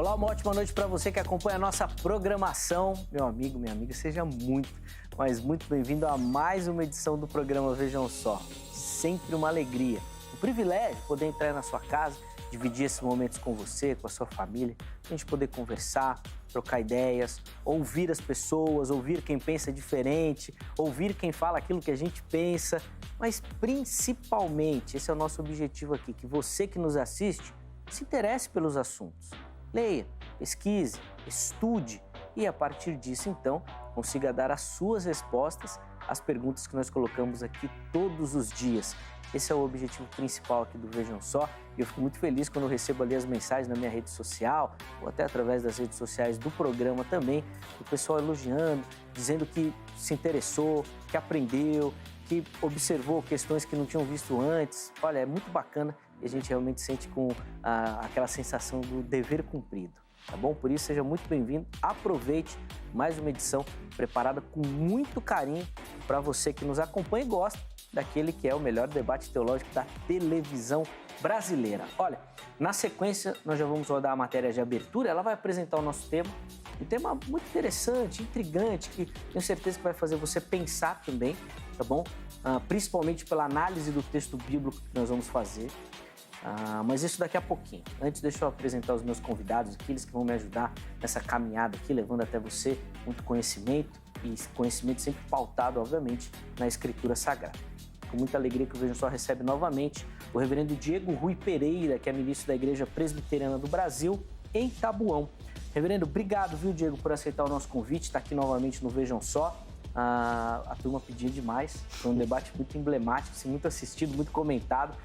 Olá, uma ótima noite para você que acompanha a nossa programação. Meu amigo, minha amiga, seja muito, mas muito bem-vindo a mais uma edição do programa Vejam Só. Sempre uma alegria, um privilégio poder entrar na sua casa, dividir esses momentos com você, com a sua família, a gente poder conversar, trocar ideias, ouvir as pessoas, ouvir quem pensa diferente, ouvir quem fala aquilo que a gente pensa, mas principalmente, esse é o nosso objetivo aqui, que você que nos assiste se interesse pelos assuntos. Leia, pesquise, estude e, a partir disso, então, consiga dar as suas respostas às perguntas que nós colocamos aqui todos os dias. Esse é o objetivo principal aqui do Vejam Só e eu fico muito feliz quando eu recebo ali as mensagens na minha rede social ou até através das redes sociais do programa também, o pessoal elogiando, dizendo que se interessou, que aprendeu, que observou questões que não tinham visto antes. Olha, é muito bacana e a gente realmente sente com aquela sensação do dever cumprido, tá bom? Por isso, seja muito bem-vindo, aproveite mais uma edição preparada com muito carinho para você que nos acompanha e gosta daquele que é o melhor debate teológico da televisão brasileira. Olha, na sequência, nós já vamos rodar a matéria de abertura, ela vai apresentar o nosso tema, um tema muito interessante, intrigante, que tenho certeza que vai fazer você pensar também, tá bom? Principalmente pela análise do texto bíblico que nós vamos fazer. Mas isso daqui a pouquinho. Antes, deixa eu apresentar os meus convidados aqui, eles que vão me ajudar nessa caminhada aqui, levando até você muito conhecimento, e conhecimento sempre pautado, obviamente, na Escritura Sagrada. Com muita alegria que o Vejam Só recebe novamente o reverendo Diego Rui Pereira, que é ministro da Igreja Presbiteriana do Brasil, em Tabuão. Reverendo, obrigado, viu, Diego, por aceitar o nosso convite, está aqui novamente no Vejam Só. A turma pedia demais, foi um debate muito emblemático, assim, muito assistido, muito comentado,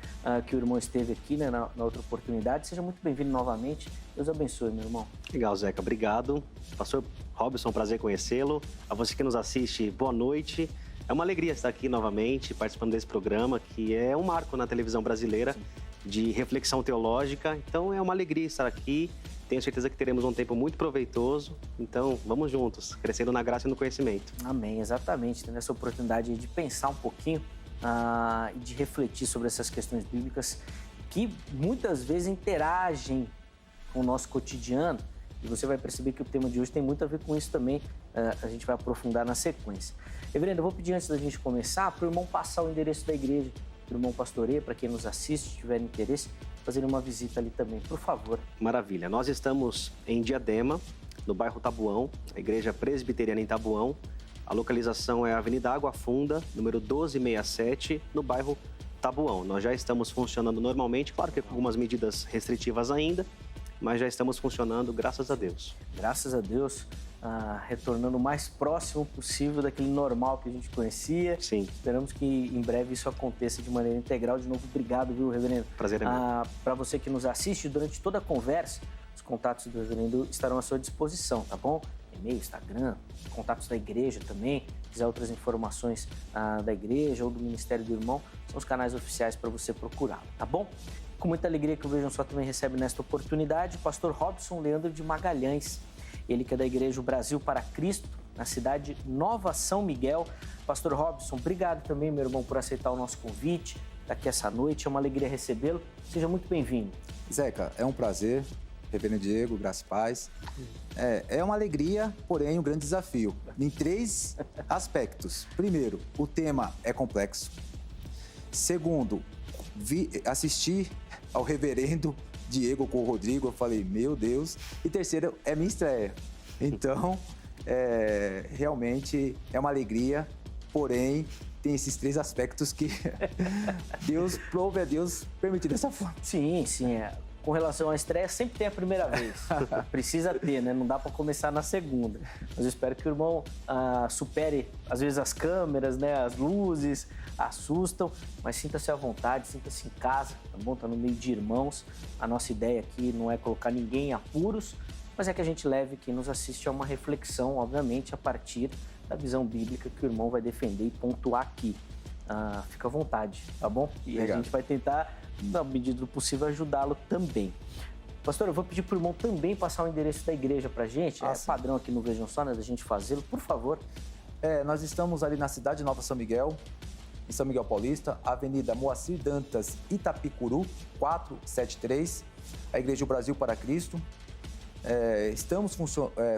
que o irmão esteve aqui, né, na outra oportunidade. Seja muito bem-vindo novamente, Deus abençoe, meu irmão. Legal, Zeca, obrigado. Pastor Robson, prazer conhecê-lo. A você que nos assiste, boa noite. É uma alegria estar aqui novamente, participando desse programa, que é um marco na televisão brasileira. Sim. De reflexão teológica. Então é uma alegria estar aqui. Tenho certeza que teremos um tempo muito proveitoso. Então, vamos juntos, crescendo na graça e no conhecimento. Amém, exatamente. Tendo essa oportunidade de pensar um pouquinho e de refletir sobre essas questões bíblicas que muitas vezes interagem com o nosso cotidiano. E você vai perceber que o tema de hoje tem muito a ver com isso também. A gente vai aprofundar na sequência. Reverendo, eu vou pedir antes da gente começar para o irmão passar o endereço da igreja, para o irmão pastoreio, para quem nos assiste, se tiver interesse, fazer uma visita ali também, por favor. Maravilha. Nós estamos em Diadema, no bairro Tabuão, a Igreja Presbiteriana em Tabuão. A localização é a Avenida Água Funda, número 1267, no bairro Tabuão. Nós já estamos funcionando normalmente, claro que com algumas medidas restritivas ainda, mas já estamos funcionando, graças a Deus. Graças a Deus, retornando o mais próximo possível daquele normal que a gente conhecia. Sim. Esperamos que em breve isso aconteça de maneira integral. De novo, obrigado, viu, reverendo? Prazer é meu. Para você que nos assiste, durante toda a conversa, os contatos do reverendo estarão à sua disposição, tá bom? E-mail, Instagram, contatos da igreja também. Se quiser outras informações da igreja ou do Ministério do Irmão, são os canais oficiais para você procurá-lo, tá bom? Com muita alegria que o Vejam Só também recebe nesta oportunidade o pastor Robson Leandro de Magalhães. Ele que é da Igreja Brasil para Cristo, na cidade Nova São Miguel. Pastor Robson, obrigado também, meu irmão, por aceitar o nosso convite aqui essa noite. É uma alegria recebê-lo. Seja muito bem-vindo. Zeca, é um prazer. Reverendo Diego, graça e paz. É uma alegria, porém um grande desafio, em 3 aspectos. Primeiro, o tema é complexo. Segundo, assistir ao reverendo Diego com o Rodrigo, eu falei, meu Deus. E terceiro, é minha estreia. Então, realmente é uma alegria, porém, tem esses 3 aspectos que Deus prove a Deus permitir dessa forma. Sim. Com relação à estreia, sempre tem a primeira vez. Precisa ter, né? Não dá para começar na segunda. Mas eu espero que o irmão supere, às vezes, as câmeras, né? As luzes assustam, mas sinta-se à vontade, sinta-se em casa, tá bom? Tá no meio de irmãos. A nossa ideia aqui não é colocar ninguém em apuros, mas é que a gente leve quem nos assiste a uma reflexão, obviamente, a partir da visão bíblica que o irmão vai defender e pontuar aqui. Fica à vontade, tá bom? E obrigado. A gente vai tentar, na medida do possível, ajudá-lo também. Pastor, eu vou pedir para o irmão também passar o endereço da igreja para a gente. É padrão aqui no Vejam Só, né, da gente fazê-lo, por favor. Nós estamos ali na cidade de Nova São Miguel, em São Miguel Paulista, Avenida Moacir Dantas, Itapicuru, 473, a Igreja Brasil para Cristo. estamos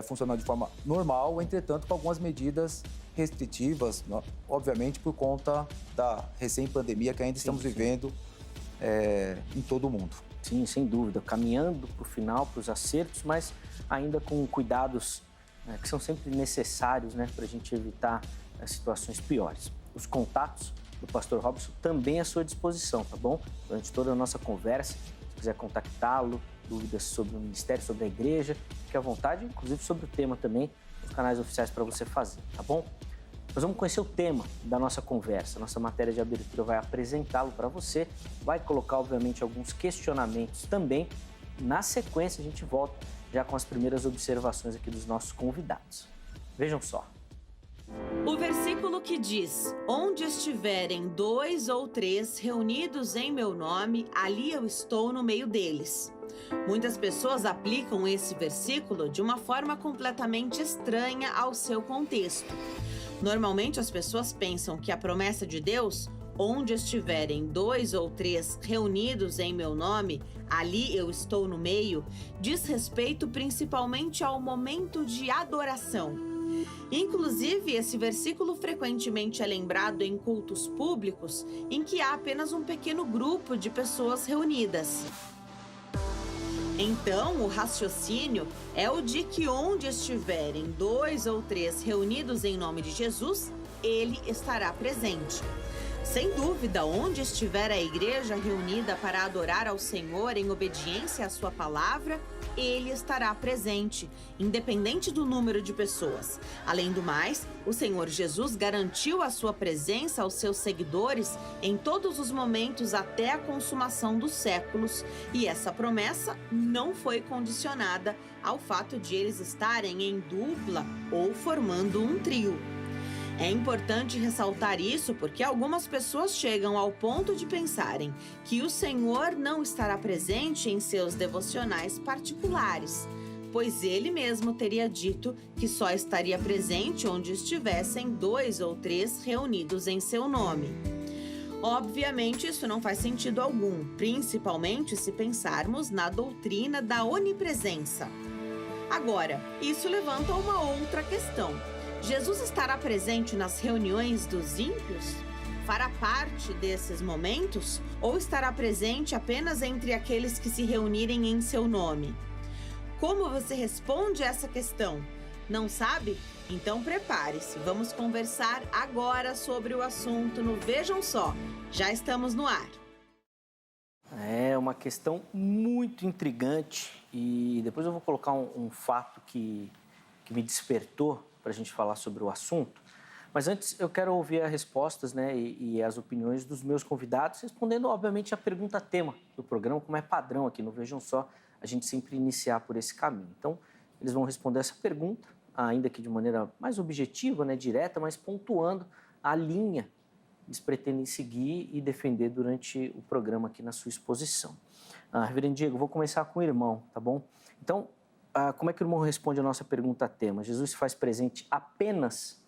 funcionando de forma normal, entretanto, com algumas medidas restritivas, obviamente por conta da recém-pandemia que ainda estamos vivendo em todo o mundo. Sim, sem dúvida, caminhando para o final, para os acertos, mas ainda com cuidados que são sempre necessários, né, para a gente evitar situações piores. Os contatos do pastor Robson também à sua disposição, tá bom? Durante toda a nossa conversa, se quiser contactá-lo, dúvidas sobre o ministério, sobre a igreja, fique à vontade, inclusive sobre o tema também, os canais oficiais para você fazer, tá bom? Nós vamos conhecer o tema da nossa conversa. Nossa matéria de abertura vai apresentá-lo para você, vai colocar, obviamente, alguns questionamentos também. Na sequência, a gente volta já com as primeiras observações aqui dos nossos convidados. Vejam só. O versículo que diz: onde estiverem 2 ou 3 reunidos em meu nome, ali eu estou no meio deles. Muitas pessoas aplicam esse versículo de uma forma completamente estranha ao seu contexto. Normalmente as pessoas pensam que a promessa de Deus, onde estiverem 2 ou 3 reunidos em meu nome, ali eu estou no meio, diz respeito principalmente ao momento de adoração. Inclusive, esse versículo frequentemente é lembrado em cultos públicos em que há apenas um pequeno grupo de pessoas reunidas. Então, o raciocínio é o de que onde estiverem 2 ou 3 reunidos em nome de Jesus, ele estará presente. Sem dúvida, onde estiver a igreja reunida para adorar ao Senhor em obediência à sua palavra, ele estará presente, independente do número de pessoas. Além do mais, o Senhor Jesus garantiu a sua presença aos seus seguidores em todos os momentos até a consumação dos séculos, e essa promessa não foi condicionada ao fato de eles estarem em dupla ou formando um trio. É importante ressaltar isso porque algumas pessoas chegam ao ponto de pensarem que o Senhor não estará presente em seus devocionais particulares, pois ele mesmo teria dito que só estaria presente onde estivessem 2 ou 3 reunidos em seu nome. Obviamente, isso não faz sentido algum, principalmente se pensarmos na doutrina da onipresença. Agora, isso levanta uma outra questão. Jesus estará presente nas reuniões dos ímpios? Fará parte desses momentos? Ou estará presente apenas entre aqueles que se reunirem em seu nome? Como você responde essa questão? Não sabe? Então prepare-se. Vamos conversar agora sobre o assunto no Vejam Só. Já estamos no ar. É uma questão muito intrigante e depois eu vou colocar um fato que me despertou para a gente falar sobre o assunto. Mas antes eu quero ouvir as respostas, né, e as opiniões dos meus convidados, respondendo, obviamente, a pergunta-tema do programa, como é padrão aqui no Vejam Só, a gente sempre iniciar por esse caminho. Então, eles vão responder essa pergunta, ainda que de maneira mais objetiva, né, direta, mas pontuando a linha que eles pretendem seguir e defender durante o programa aqui na sua exposição. Reverendo Diego, vou começar com o irmão, tá bom? Então, como é que o irmão responde a nossa pergunta-tema? Jesus se faz presente apenas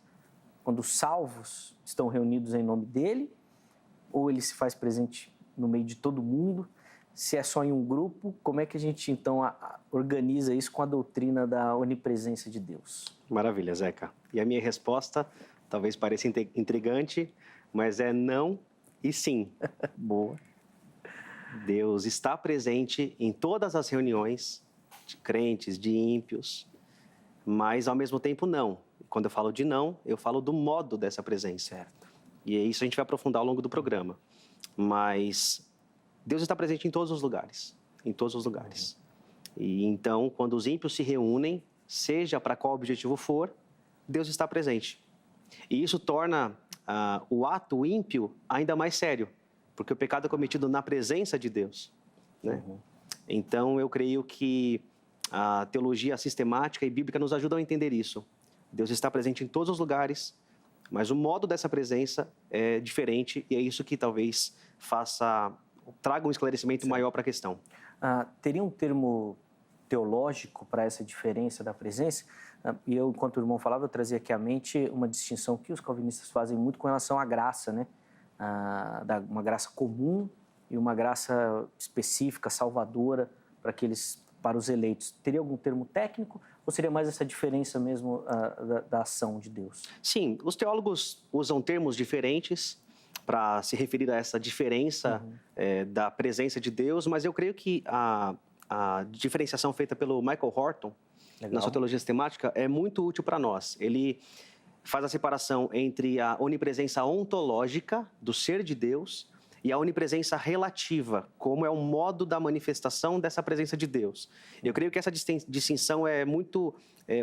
quando os salvos estão reunidos em nome dele? Ou ele se faz presente no meio de todo mundo? Se é só em um grupo, como é que a gente, então, organiza isso com a doutrina da onipresença de Deus? Maravilha, Zeca. E a minha resposta talvez pareça intrigante, mas é não e sim. Boa. Deus está presente em todas as reuniões de crentes, de ímpios, mas ao mesmo tempo não. Quando eu falo de não, eu falo do modo dessa presença. Certo. E isso a gente vai aprofundar ao longo do programa. Mas Deus está presente em todos os lugares, em todos os lugares. E então, quando os ímpios se reúnem, seja para qual objetivo for, Deus está presente. E isso torna o ato ímpio ainda mais sério, porque o pecado é cometido na presença de Deus, né? Então, eu creio que a teologia sistemática e bíblica nos ajuda a entender isso. Deus está presente em todos os lugares, mas o modo dessa presença é diferente e é isso que talvez traga um esclarecimento maior para a questão. Teria um termo teológico para essa diferença da presença? E eu, enquanto o irmão falava, eu trazia aqui à mente uma distinção que os calvinistas fazem muito com relação à graça, né? Uma graça comum e uma graça específica, salvadora, para aqueles para os eleitos, teria algum termo técnico ou seria mais essa diferença mesmo da ação de Deus? Sim, os teólogos usam termos diferentes para se referir a essa diferença da presença de Deus, mas eu creio que a diferenciação feita pelo Michael Horton, na sua teologia sistemática, é muito útil para nós. Ele faz a separação entre a onipresença ontológica do ser de Deus e a onipresença relativa, como é o modo da manifestação dessa presença de Deus. Eu creio que essa distinção é muito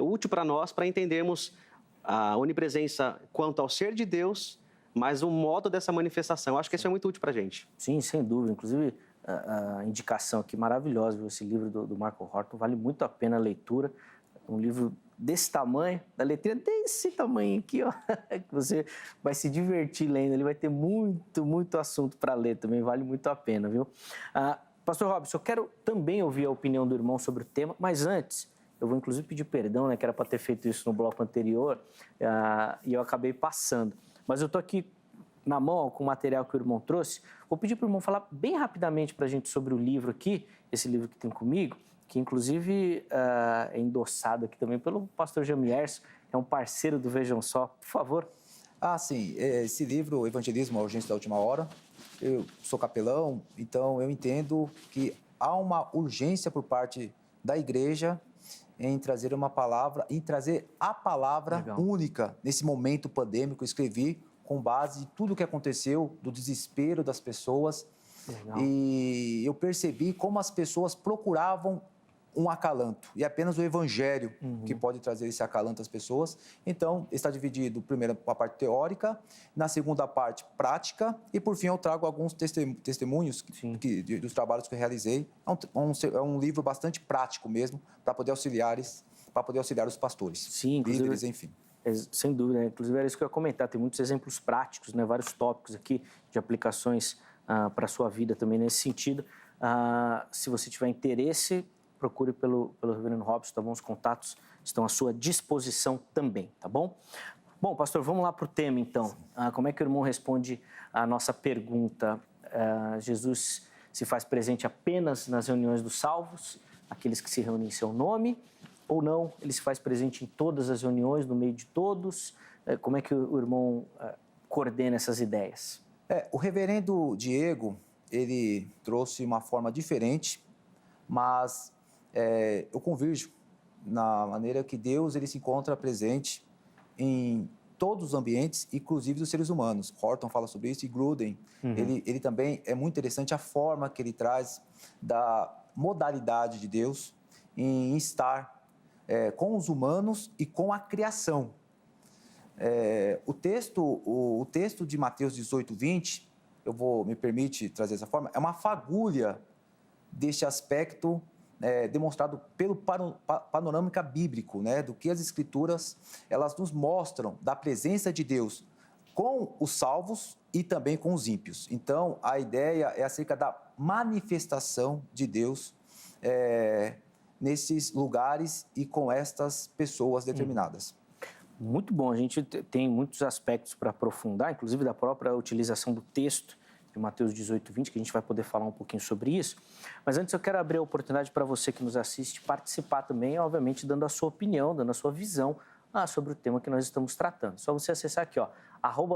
útil para nós, para entendermos a onipresença quanto ao ser de Deus, mas o modo dessa manifestação. Eu acho que isso é muito útil para a gente. Sim, sem dúvida. Inclusive, a indicação aqui maravilhosa, esse livro do Michael Horton, vale muito a pena a leitura. Um livro desse tamanho, da letrinha desse tamanho aqui, ó, que você vai se divertir lendo, ele vai ter muito assunto para ler também, vale muito a pena, viu? Pastor Robson, eu quero também ouvir a opinião do irmão sobre o tema, mas antes, eu vou inclusive pedir perdão, né, que era para ter feito isso no bloco anterior, e eu acabei passando. Mas eu estou aqui na mão com o material que o irmão trouxe, vou pedir para o irmão falar bem rapidamente para a gente sobre o livro aqui, esse livro que tem comigo, que inclusive é endossado aqui também pelo pastor Jamierson, é um parceiro do Vejam Só. Por favor. Sim. Esse livro, Evangelismo, a Urgência da Última Hora, eu sou capelão, então eu entendo que há uma urgência por parte da igreja em trazer uma palavra, em trazer a palavra Legal. única nesse momento pandêmico. Eu escrevi com base em tudo o que aconteceu, do desespero das pessoas. Legal. E eu percebi como as pessoas procuravam um acalanto, e apenas o evangelho que pode trazer esse acalanto às pessoas. Então, está dividido, primeiro, a parte teórica, na segunda parte, prática, e por fim eu trago alguns testemunhos dos trabalhos que eu realizei. É um livro bastante prático mesmo, para poder auxiliar os pastores, Sim, líderes, enfim. Sem dúvida, inclusive era isso que eu ia comentar, tem muitos exemplos práticos, né, vários tópicos aqui de aplicações para a sua vida também nesse sentido. Se você tiver interesse, procure pelo Reverendo Robson, tá bom? Os contatos estão à sua disposição também, tá bom? Bom, pastor, vamos lá para o tema, então. Como é que o irmão responde à nossa pergunta? Jesus se faz presente apenas nas reuniões dos salvos, aqueles que se reúnem em seu nome, ou não? Ele se faz presente em todas as reuniões, no meio de todos? Como é que o irmão coordena essas ideias? O reverendo Diego, ele trouxe uma forma diferente, mas eu convirjo na maneira que Deus ele se encontra presente em todos os ambientes, inclusive dos seres humanos. Horton fala sobre isso, e Gruden, ele também é muito interessante a forma que ele traz da modalidade de Deus em estar com os humanos e com a criação. O texto de Mateus 18, 20, me permite trazer essa forma, é uma fagulha deste aspecto demonstrado pelo panorâmica bíblico, né, do que as Escrituras elas nos mostram da presença de Deus com os salvos e também com os ímpios. Então, a ideia é acerca da manifestação de Deus nesses lugares e com estas pessoas determinadas. Muito bom, a gente tem muitos aspectos para aprofundar, inclusive da própria utilização do texto de Mateus 18, 20, que a gente vai poder falar um pouquinho sobre isso. Mas antes eu quero abrir a oportunidade para você que nos assiste participar também, obviamente dando a sua opinião, dando a sua visão sobre o tema que nós estamos tratando. Só você acessar aqui,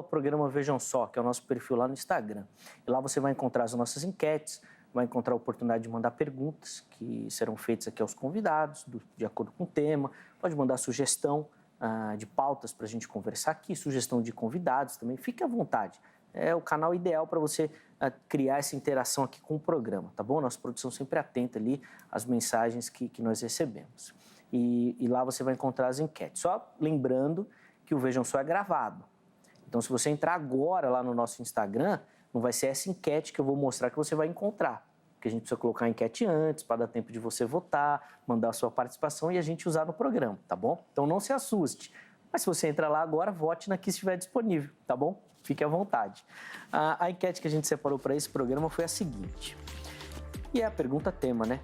@programa Vejam Só, que é o nosso perfil lá no Instagram. E lá você vai encontrar as nossas enquetes, vai encontrar a oportunidade de mandar perguntas que serão feitas aqui aos convidados, de acordo com o tema. Pode mandar sugestão de pautas para a gente conversar aqui, sugestão de convidados também. Fique à vontade. É o canal ideal para você criar essa interação aqui com o programa, tá bom? Nossa produção sempre atenta ali às mensagens que nós recebemos. E lá você vai encontrar as enquetes. Só lembrando que o Vejam Só é gravado. Então, se você entrar agora lá no nosso Instagram, não vai ser essa enquete que eu vou mostrar que você vai encontrar. Porque a gente precisa colocar a enquete antes, para dar tempo de você votar, mandar a sua participação e a gente usar no programa, tá bom? Então, não se assuste. Mas se você entrar lá agora, vote na que estiver disponível, tá bom? Fique à vontade. A enquete que a gente separou para esse programa foi a seguinte. E é a pergunta tema, né,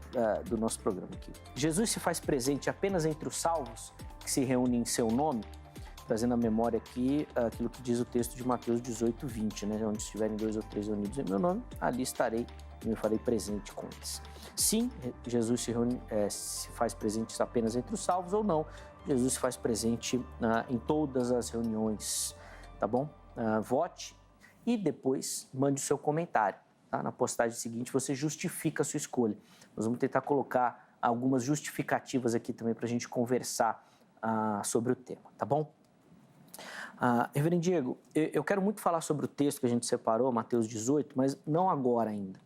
do nosso programa aqui. Jesus se faz presente apenas entre os salvos que se reúnem em seu nome? Trazendo à memória aqui aquilo que diz o texto de Mateus 18, 20, né? Onde estiverem 2 ou 3 reunidos em meu nome, ali estarei e me farei presente com eles. Sim, Jesus se faz presente apenas entre os salvos ou não. Jesus se faz presente em todas as reuniões, tá bom? Vote e depois mande o seu comentário. Tá? Na postagem seguinte você justifica a sua escolha. Nós vamos tentar colocar algumas justificativas aqui também para a gente conversar sobre o tema, tá bom? Reverendo Diego, eu quero muito falar sobre o texto que a gente separou, Mateus 18, mas não agora ainda.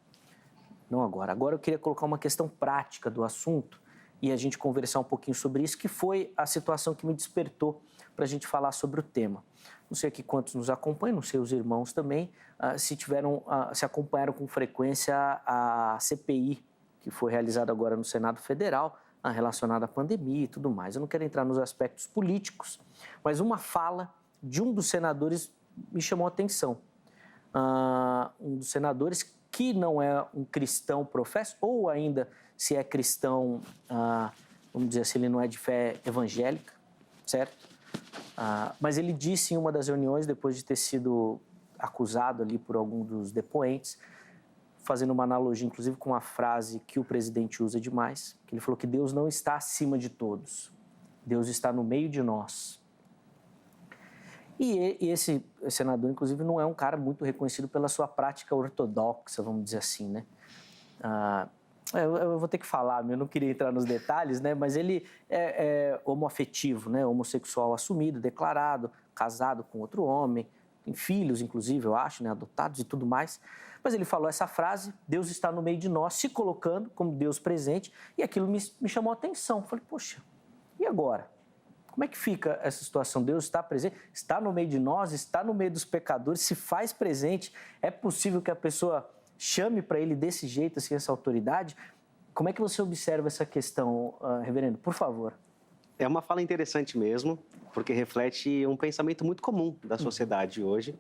Não agora. Agora eu queria colocar uma questão prática do assunto e a gente conversar um pouquinho sobre isso, que foi a situação que me despertou para a gente falar sobre o tema. Não sei aqui quantos nos acompanham, não sei os irmãos também, se acompanharam com frequência a CPI, que foi realizada agora no Senado Federal, relacionada à pandemia e tudo mais. Eu não quero entrar nos aspectos políticos, mas uma fala de um dos senadores me chamou a atenção. Um dos senadores que não é um cristão professo, ou ainda se é cristão, vamos dizer assim, ele não é de fé evangélica, certo? Mas ele disse em uma das reuniões, depois de ter sido acusado ali por algum dos depoentes, fazendo uma analogia, inclusive, com uma frase que o presidente usa demais, que ele falou que Deus não está acima de todos, Deus está no meio de nós. E esse senador, inclusive, não é um cara muito reconhecido pela sua prática ortodoxa, vamos dizer assim, né? Eu vou ter que falar, eu não queria entrar nos detalhes, né? Mas ele é homoafetivo, né? Homossexual assumido, declarado, casado com outro homem, tem filhos, inclusive, eu acho, né? Adotados e tudo mais. Mas ele falou essa frase, Deus está no meio de nós, se colocando como Deus presente, e aquilo me chamou a atenção. Falei, poxa, e agora? Como é que fica essa situação? Deus está presente, está no meio de nós, está no meio dos pecadores, se faz presente. É possível que a pessoa chame para ele desse jeito, assim, essa autoridade? Como é que você observa essa questão, reverendo? Por favor. É uma fala interessante mesmo, porque reflete um pensamento muito comum da sociedade hoje,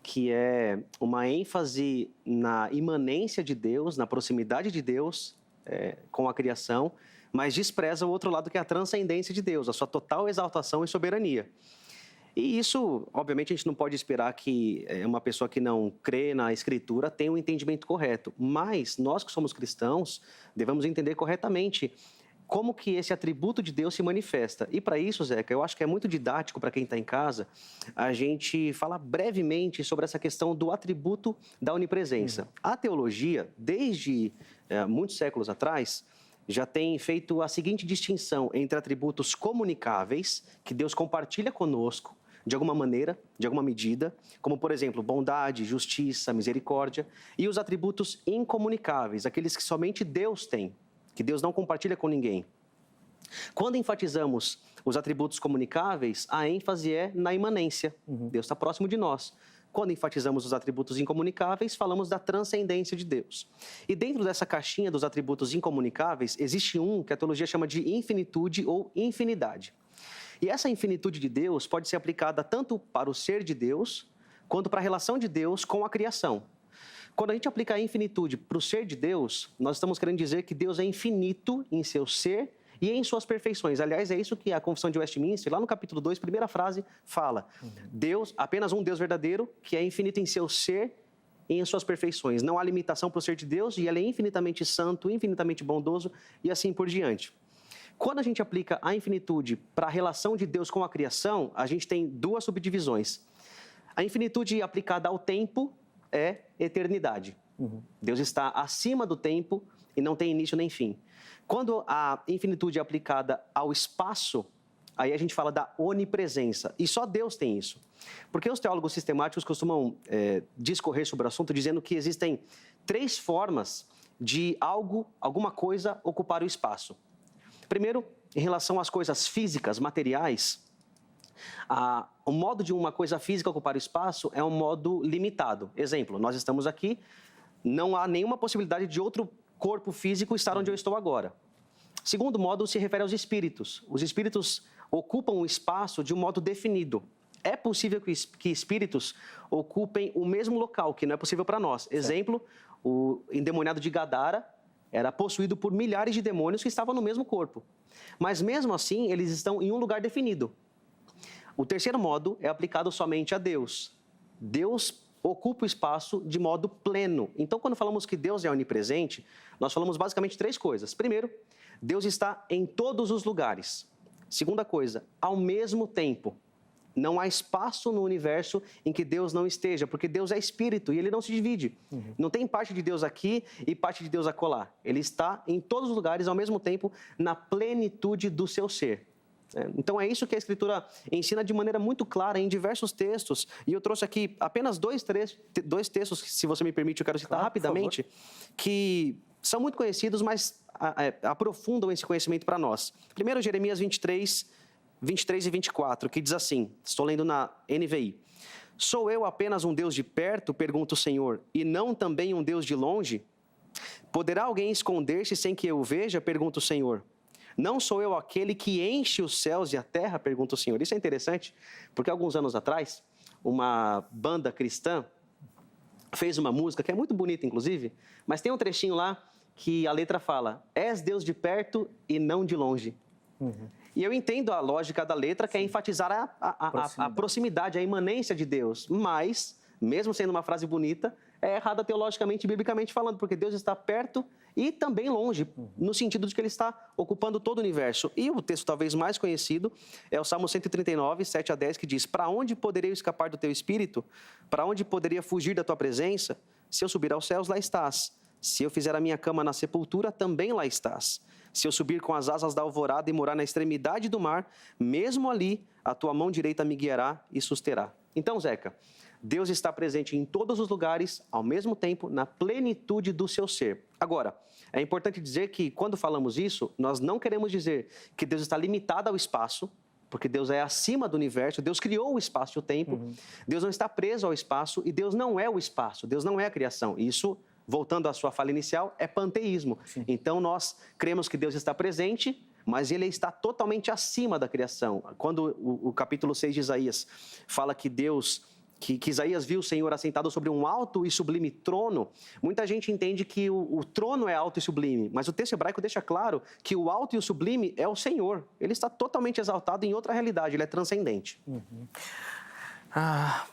que é uma ênfase na imanência de Deus, na proximidade de Deus com a criação, mas despreza o outro lado, que é a transcendência de Deus, a sua total exaltação e soberania. E isso, obviamente, a gente não pode esperar que uma pessoa que não crê na Escritura tenha um entendimento correto, mas nós que somos cristãos devemos entender corretamente como que esse atributo de Deus se manifesta. E para isso, Zeca, eu acho que é muito didático para quem está em casa a gente falar brevemente sobre essa questão do atributo da onipresença. A teologia, desde muitos séculos atrás, já tem feito a seguinte distinção entre atributos comunicáveis, que Deus compartilha conosco, de alguma maneira, de alguma medida, como, por exemplo, bondade, justiça, misericórdia, e os atributos incomunicáveis, aqueles que somente Deus tem, que Deus não compartilha com ninguém. Quando enfatizamos os atributos comunicáveis, a ênfase é na imanência. Deus está próximo de nós. Quando enfatizamos os atributos incomunicáveis, falamos da transcendência de Deus. E dentro dessa caixinha dos atributos incomunicáveis, existe um que a teologia chama de infinitude ou infinidade. E essa infinitude de Deus pode ser aplicada tanto para o ser de Deus, quanto para a relação de Deus com a criação. Quando a gente aplica a infinitude para o ser de Deus, nós estamos querendo dizer que Deus é infinito em seu ser e em suas perfeições. Aliás, é isso que a Confissão de Westminster, lá no capítulo 2, primeira frase, fala. Deus, apenas um Deus verdadeiro, que é infinito em seu ser e em suas perfeições. Não há limitação para o ser de Deus e ele é infinitamente santo, infinitamente bondoso e assim por diante. Quando a gente aplica a infinitude para a relação de Deus com a criação, a gente tem duas subdivisões. A infinitude aplicada ao tempo é eternidade. Deus está acima do tempo e não tem início nem fim. Quando a infinitude é aplicada ao espaço, aí a gente fala da onipresença. E só Deus tem isso. Porque os teólogos sistemáticos costumam discorrer sobre o assunto dizendo que existem 3 formas de alguma coisa ocupar o espaço. Primeiro, em relação às coisas físicas, materiais, o modo de uma coisa física ocupar o espaço é um modo limitado. Exemplo, nós estamos aqui, não há nenhuma possibilidade de outro corpo físico estar onde eu estou agora. Segundo modo, se refere aos espíritos. Os espíritos ocupam o espaço de um modo definido. É possível que espíritos ocupem o mesmo local, que não é possível para nós. Exemplo, o endemoniado de Gadara era possuído por milhares de demônios que estavam no mesmo corpo. Mas mesmo assim, eles estão em um lugar definido. O terceiro modo é aplicado somente a Deus. Deus ocupa o espaço de modo pleno. Então, quando falamos que Deus é onipresente, nós falamos basicamente 3 coisas. Primeiro, Deus está em todos os lugares. Segunda coisa, ao mesmo tempo. Não há espaço no universo em que Deus não esteja, porque Deus é espírito e ele não se divide. Não tem parte de Deus aqui e parte de Deus acolá. Ele está em todos os lugares, ao mesmo tempo, na plenitude do seu ser. Então é isso que a Escritura ensina de maneira muito clara em diversos textos. E eu trouxe aqui apenas dois textos, se você me permite, eu quero citar rapidamente, que são muito conhecidos, mas aprofundam esse conhecimento para nós. Primeiro, Jeremias 23 e 24, que diz assim, estou lendo na NVI. Sou eu apenas um Deus de perto, pergunta o Senhor, e não também um Deus de longe? Poderá alguém esconder-se sem que eu o veja, pergunta o Senhor. Não sou eu aquele que enche os céus e a terra, pergunta o Senhor. Isso é interessante, porque alguns anos atrás, uma banda cristã fez uma música, que é muito bonita, inclusive, mas tem um trechinho lá que a letra fala, és Deus de perto e não de longe. E eu entendo a lógica da letra, que é enfatizar a proximidade, a imanência de Deus. Mas, mesmo sendo uma frase bonita, é errada teologicamente e biblicamente falando, porque Deus está perto e também longe, no sentido de que ele está ocupando todo o universo. E o texto talvez mais conhecido é o Salmo 139, 7 a 10, que diz, para onde poderei escapar do teu espírito? Para onde poderia fugir da tua presença? Se eu subir aos céus, lá estás. Se eu fizer a minha cama na sepultura, também lá estás. Se eu subir com as asas da alvorada e morar na extremidade do mar, mesmo ali, a tua mão direita me guiará e susterá. Então, Zeca, Deus está presente em todos os lugares, ao mesmo tempo, na plenitude do seu ser. Agora, é importante dizer que, quando falamos isso, nós não queremos dizer que Deus está limitado ao espaço, porque Deus é acima do universo, Deus criou o espaço e o tempo, Deus não está preso ao espaço e Deus não é o espaço, Deus não é a criação. Isso, voltando à sua fala inicial, é panteísmo. Então, nós cremos que Deus está presente, mas ele está totalmente acima da criação. Quando o capítulo 6 de Isaías fala que Isaías viu o Senhor assentado sobre um alto e sublime trono, muita gente entende que o trono é alto e sublime, mas o texto hebraico deixa claro que o alto e o sublime é o Senhor. Ele está totalmente exaltado em outra realidade, ele é transcendente.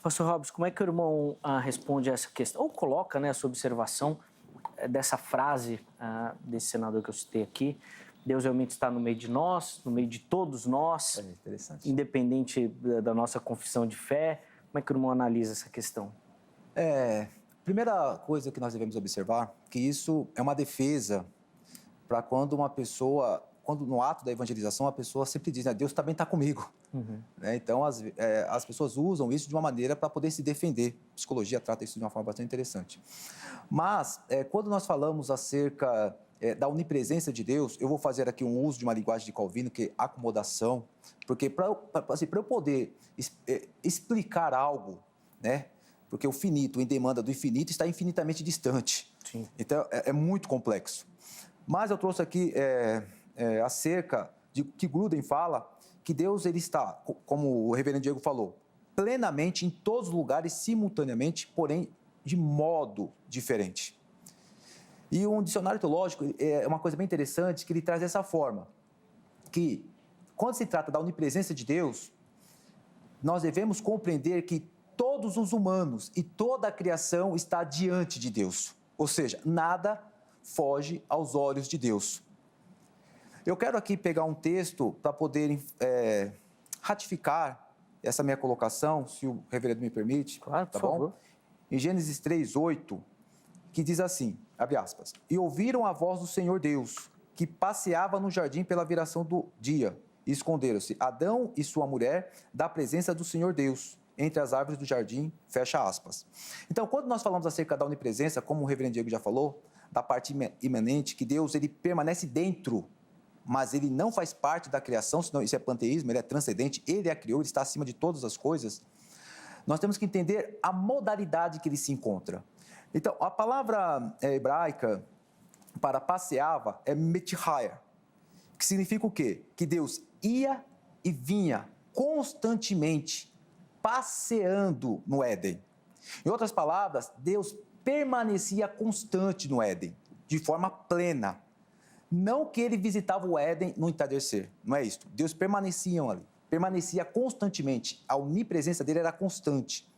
Pastor Robson, como é que o irmão responde a essa questão? Ou coloca, né, essa observação dessa frase desse senador que eu citei aqui, Deus realmente está no meio de nós, no meio de todos nós, independente da nossa confissão de fé. Como é que o irmão analisa essa questão? Primeira coisa que nós devemos observar, que isso é uma defesa para quando uma pessoa, quando no ato da evangelização, a pessoa sempre diz, né, Deus também está comigo. Então, as pessoas usam isso de uma maneira para poder se defender. A psicologia trata isso de uma forma bastante interessante. Mas, quando nós falamos acerca da onipresença de Deus, eu vou fazer aqui um uso de uma linguagem de Calvino, que é acomodação, porque para eu poder explicar algo, né, porque o finito, em demanda do infinito, está infinitamente distante. Então, é muito complexo. Mas eu trouxe aqui acerca de que Gruden fala que Deus ele está, como o reverendo Diego falou, plenamente em todos os lugares, simultaneamente, porém de modo diferente. E um dicionário teológico é uma coisa bem interessante, que ele traz dessa forma, que quando se trata da onipresença de Deus, nós devemos compreender que todos os humanos e toda a criação está diante de Deus. Ou seja, nada foge aos olhos de Deus. Eu quero aqui pegar um texto para poder ratificar essa minha colocação, se o reverendo me permite. Claro, por favor. Em Gênesis 3:8, que diz assim, abre aspas, e ouviram a voz do Senhor Deus, que passeava no jardim pela viração do dia, e esconderam-se Adão e sua mulher da presença do Senhor Deus, entre as árvores do jardim, fecha aspas. Então, quando nós falamos acerca da onipresença, como o reverendo Diego já falou, da parte imanente, que Deus ele permanece dentro, mas ele não faz parte da criação, senão isso é panteísmo, ele é transcendente, ele a criou, ele está acima de todas as coisas. Nós temos que entender a modalidade que ele se encontra. Então, a palavra hebraica para passeava é metihaya, que significa o quê? Que Deus ia e vinha constantemente passeando no Éden. Em outras palavras, Deus permanecia constante no Éden, de forma plena. Não que ele visitava o Éden no entardecer, não é isso. Deus permanecia ali, permanecia constantemente. A onipresença dele era constante.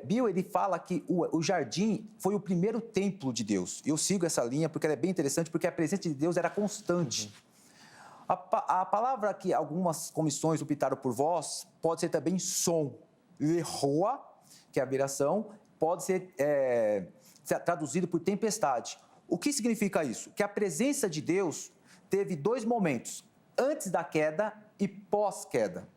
Bill, ele fala que o jardim foi o primeiro templo de Deus. Eu sigo essa linha porque ela é bem interessante, porque a presença de Deus era constante. A palavra que algumas comissões optaram por voz pode ser também som. Leroa, que é a viração, pode ser traduzido por tempestade. O que significa isso? Que a presença de Deus teve 2 momentos, antes da queda e pós-queda.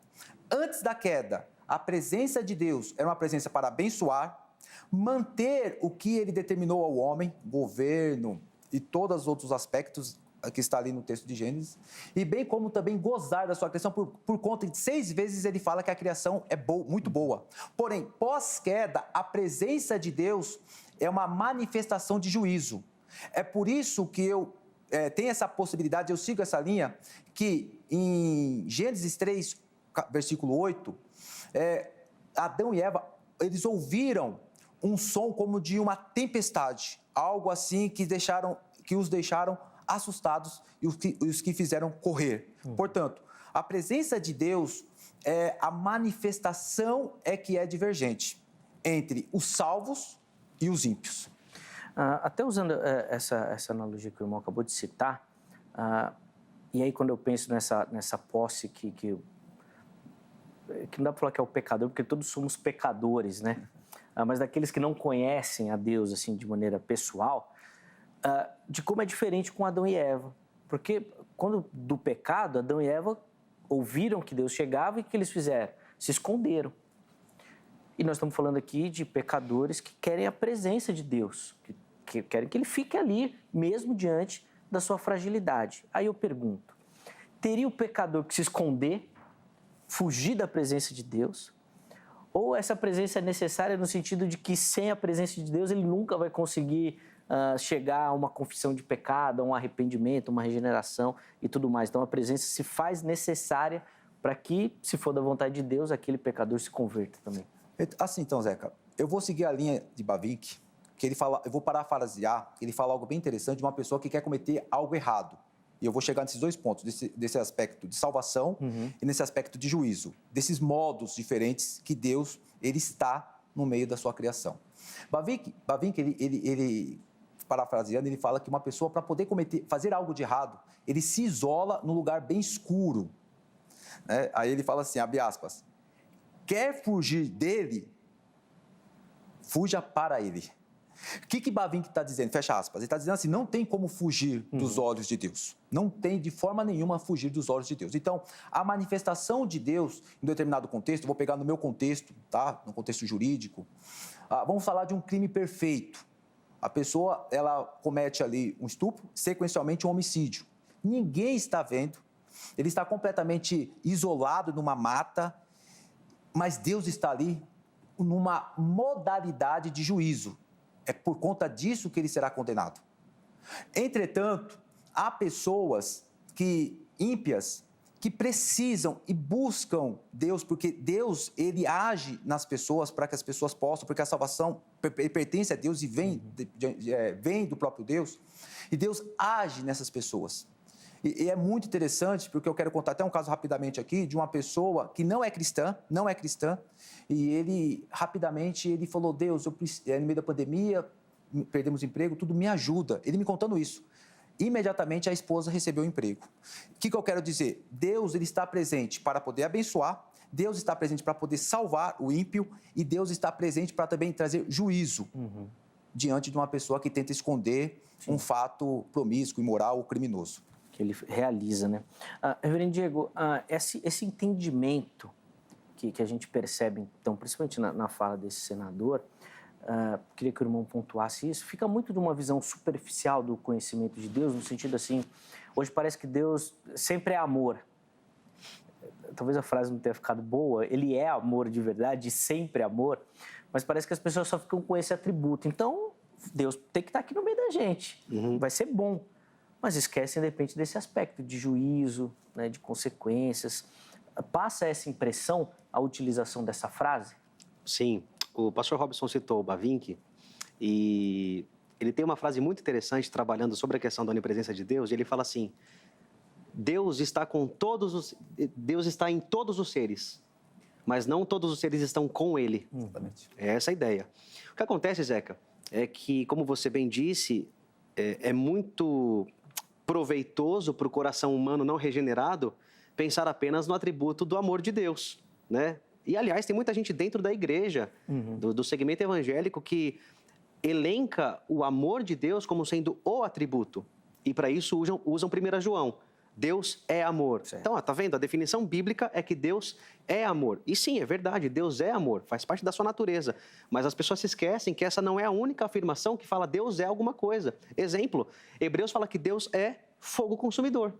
Antes da queda, a presença de Deus era uma presença para abençoar, manter o que ele determinou ao homem, governo e todos os outros aspectos que está ali no texto de Gênesis, e bem como também gozar da sua criação, por conta de 6 vezes ele fala que a criação é muito boa. Porém, pós-queda, a presença de Deus é uma manifestação de juízo. É por isso que eu tenho essa possibilidade, eu sigo essa linha, que em Gênesis 3, versículo 8, Adão e Eva, eles ouviram um som como de uma tempestade, algo assim que os deixaram assustados e os que fizeram correr. Portanto, a presença de Deus, a manifestação que é divergente entre os salvos e os ímpios. Até usando essa analogia que o irmão acabou de citar, e aí quando eu penso nessa posse que não dá para falar que é o pecador, porque todos somos pecadores, né? Mas daqueles que não conhecem a Deus assim de maneira pessoal, de como é diferente com Adão e Eva. Porque quando do pecado, Adão e Eva ouviram que Deus chegava e o que eles fizeram? Se esconderam. E nós estamos falando aqui de pecadores que querem a presença de Deus, que querem que ele fique ali, mesmo diante da sua fragilidade. Aí eu pergunto, teria o pecador que se esconder, fugir da presença de Deus? Ou essa presença é necessária no sentido de que sem a presença de Deus ele nunca vai conseguir chegar a uma confissão de pecado, a um arrependimento, uma regeneração e tudo mais. Então a presença se faz necessária para que, se for da vontade de Deus, aquele pecador se converta também. Assim então, Zeca, eu vou seguir a linha de Bavinck, que ele fala, eu vou parafrasear, ele fala algo bem interessante de uma pessoa que quer cometer algo errado. E eu vou chegar nesses 2 pontos, desse aspecto de salvação e nesse aspecto de juízo, desses modos diferentes que Deus ele está no meio da sua criação. Bavinck ele parafraseando, ele fala que uma pessoa, para poder fazer algo de errado, ele se isola num lugar bem escuro. Né? Aí ele fala assim, abre aspas, quer fugir dele, fuja para ele. O que Bavinck está dizendo? Fecha aspas. Ele está dizendo assim, não tem como fugir dos olhos de Deus. Não tem de forma nenhuma fugir dos olhos de Deus. Então, a manifestação de Deus em determinado contexto, vou pegar no meu contexto, tá? No contexto jurídico, vamos falar de um crime perfeito. A pessoa, ela comete ali um estupro, sequencialmente um homicídio. Ninguém está vendo, ele está completamente isolado numa mata, mas Deus está ali numa modalidade de juízo. É por conta disso que ele será condenado. Entretanto, há pessoas ímpias que precisam e buscam Deus, porque Deus, ele age nas pessoas para que as pessoas possam, porque a salvação pertence a Deus e vem do próprio Deus, e Deus age nessas pessoas. E é muito interessante, porque eu quero contar até um caso rapidamente aqui, de uma pessoa que não é cristã, e ele, rapidamente, ele falou, Deus, no meio da pandemia, perdemos emprego, tudo me ajuda. Ele me contando isso. Imediatamente a esposa recebeu o emprego. O que eu quero dizer? Deus, ele está presente para poder abençoar, Deus está presente para poder salvar o ímpio, e Deus está presente para também trazer juízo diante de uma pessoa que tenta esconder um fato promíscuo, imoral ou criminoso. Que ele realiza, né? Reverendo Diego, esse entendimento que a gente percebe, então, principalmente na fala desse senador, queria que o irmão pontuasse isso, fica muito de uma visão superficial do conhecimento de Deus, no sentido assim, hoje parece que Deus sempre é amor. Talvez a frase não tenha ficado boa, ele é amor de verdade, sempre amor, mas parece que as pessoas só ficam com esse atributo. Então, Deus tem que estar aqui no meio da gente, vai ser bom. Mas esquecem, de repente, desse aspecto de juízo, né, de consequências. Passa essa impressão a utilização dessa frase? Sim. O pastor Robson citou o Bavinck e ele tem uma frase muito interessante trabalhando sobre a questão da onipresença de Deus. E ele fala assim, Deus está em todos os seres, mas não todos os seres estão com ele. Exatamente. É essa a ideia. O que acontece, Zeca, é que, como você bem disse, é muito proveitoso para o coração humano não regenerado pensar apenas no atributo do amor de Deus, né? E, aliás, tem muita gente dentro da igreja, do segmento evangélico, que elenca o amor de Deus como sendo o atributo. E, para isso, usam 1 João. Deus é amor. Certo. Então, tá vendo? A definição bíblica é que Deus é amor. E sim, é verdade, Deus é amor, faz parte da sua natureza. Mas as pessoas se esquecem que essa não é a única afirmação que fala Deus é alguma coisa. Exemplo, Hebreus fala que Deus é fogo consumidor,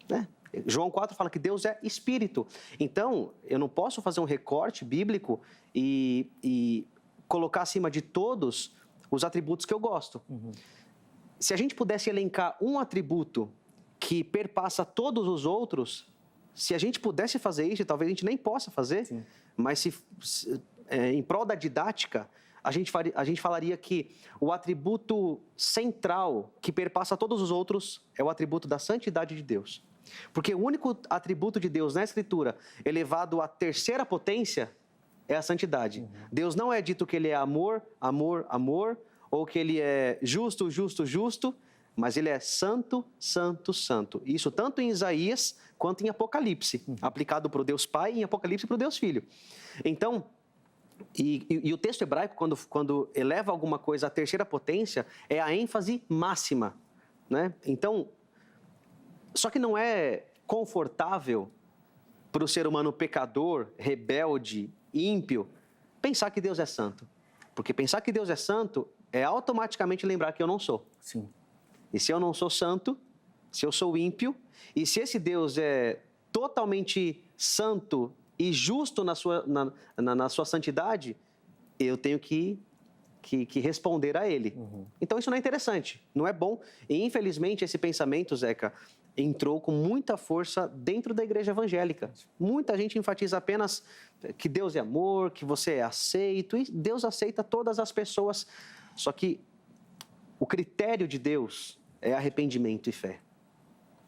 né? João 4 fala que Deus é espírito. Então, eu não posso fazer um recorte bíblico e colocar acima de todos os atributos que eu gosto. Se a gente pudesse elencar um atributo que perpassa todos os outros, se a gente pudesse fazer isso, talvez a gente nem possa fazer, Sim. mas em prol da didática, a gente falaria que o atributo central que perpassa todos os outros é o atributo da santidade de Deus. Porque o único atributo de Deus na Escritura elevado à terceira potência é a santidade. Deus não é dito que ele é amor, amor, amor, ou que ele é justo, justo, justo, mas ele é santo, santo, santo. Isso tanto em Isaías quanto em Apocalipse, aplicado para o Deus Pai e em Apocalipse para o Deus Filho. Então, e o texto hebraico, quando eleva alguma coisa à terceira potência, é a ênfase máxima, né? Então, só que não é confortável para o ser humano pecador, rebelde, ímpio, pensar que Deus é santo. Porque pensar que Deus é santo é automaticamente lembrar que eu não sou. Sim. E se eu não sou santo, se eu sou ímpio, e se esse Deus é totalmente santo e justo na sua santidade, eu tenho que responder a ele. Então isso não é interessante, não é bom. E infelizmente esse pensamento, Zeca, entrou com muita força dentro da igreja evangélica. Muita gente enfatiza apenas que Deus é amor, que você é aceito, e Deus aceita todas as pessoas. Só que o critério de Deus é arrependimento e fé,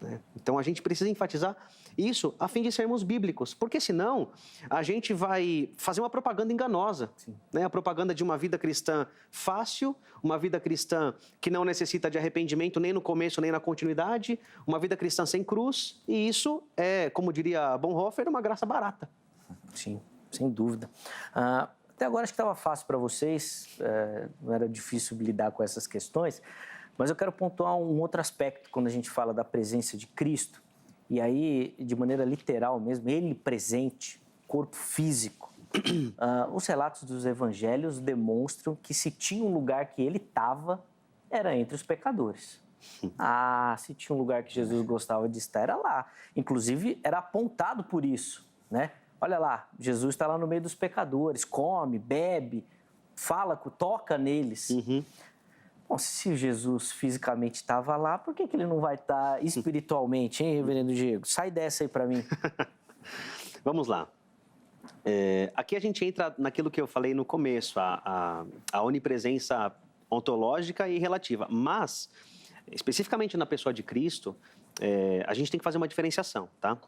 né? Então a gente precisa enfatizar isso a fim de sermos bíblicos, porque senão a gente vai fazer uma propaganda enganosa, né? A propaganda de uma vida cristã fácil, uma vida cristã que não necessita de arrependimento nem no começo nem na continuidade, uma vida cristã sem cruz, e isso é, como diria Bonhoeffer, uma graça barata. Sim, sem dúvida. Até agora acho que estava fácil para vocês, não era difícil lidar com essas questões, mas eu quero pontuar um outro aspecto quando a gente fala da presença de Cristo, e aí, de maneira literal mesmo, ele presente, corpo físico. Os relatos dos evangelhos demonstram que se tinha um lugar que ele estava, era entre os pecadores. Se tinha um lugar que Jesus gostava de estar, era lá. Inclusive, era apontado por isso, né? Olha lá, Jesus está lá no meio dos pecadores, come, bebe, fala, toca neles. Bom, se Jesus fisicamente estava lá, por que ele não vai estar espiritualmente, hein, reverendo Diego? Sai dessa aí para mim. Vamos lá. Aqui a gente entra naquilo que eu falei no começo, a onipresença ontológica e relativa. Mas, especificamente na pessoa de Cristo, a gente tem que fazer uma diferenciação, tá?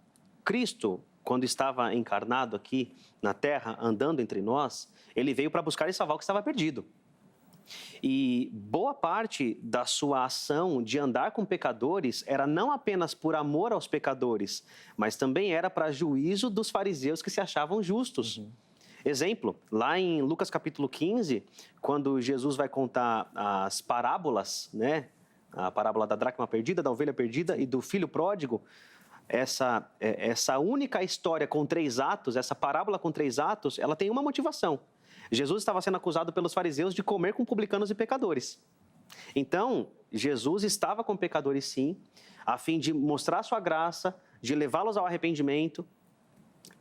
Cristo, quando estava encarnado aqui na Terra, andando entre nós, ele veio para buscar e salvar o que estava perdido. E boa parte da sua ação de andar com pecadores era não apenas por amor aos pecadores, mas também era para juízo dos fariseus que se achavam justos. Exemplo, lá em Lucas capítulo 15, quando Jesus vai contar as parábolas, né? A parábola da dracma perdida, da ovelha perdida e do filho pródigo, essa única história com 3 atos, essa parábola com 3 atos, ela tem uma motivação. Jesus estava sendo acusado pelos fariseus de comer com publicanos e pecadores. Então, Jesus estava com pecadores sim, a fim de mostrar sua graça, de levá-los ao arrependimento.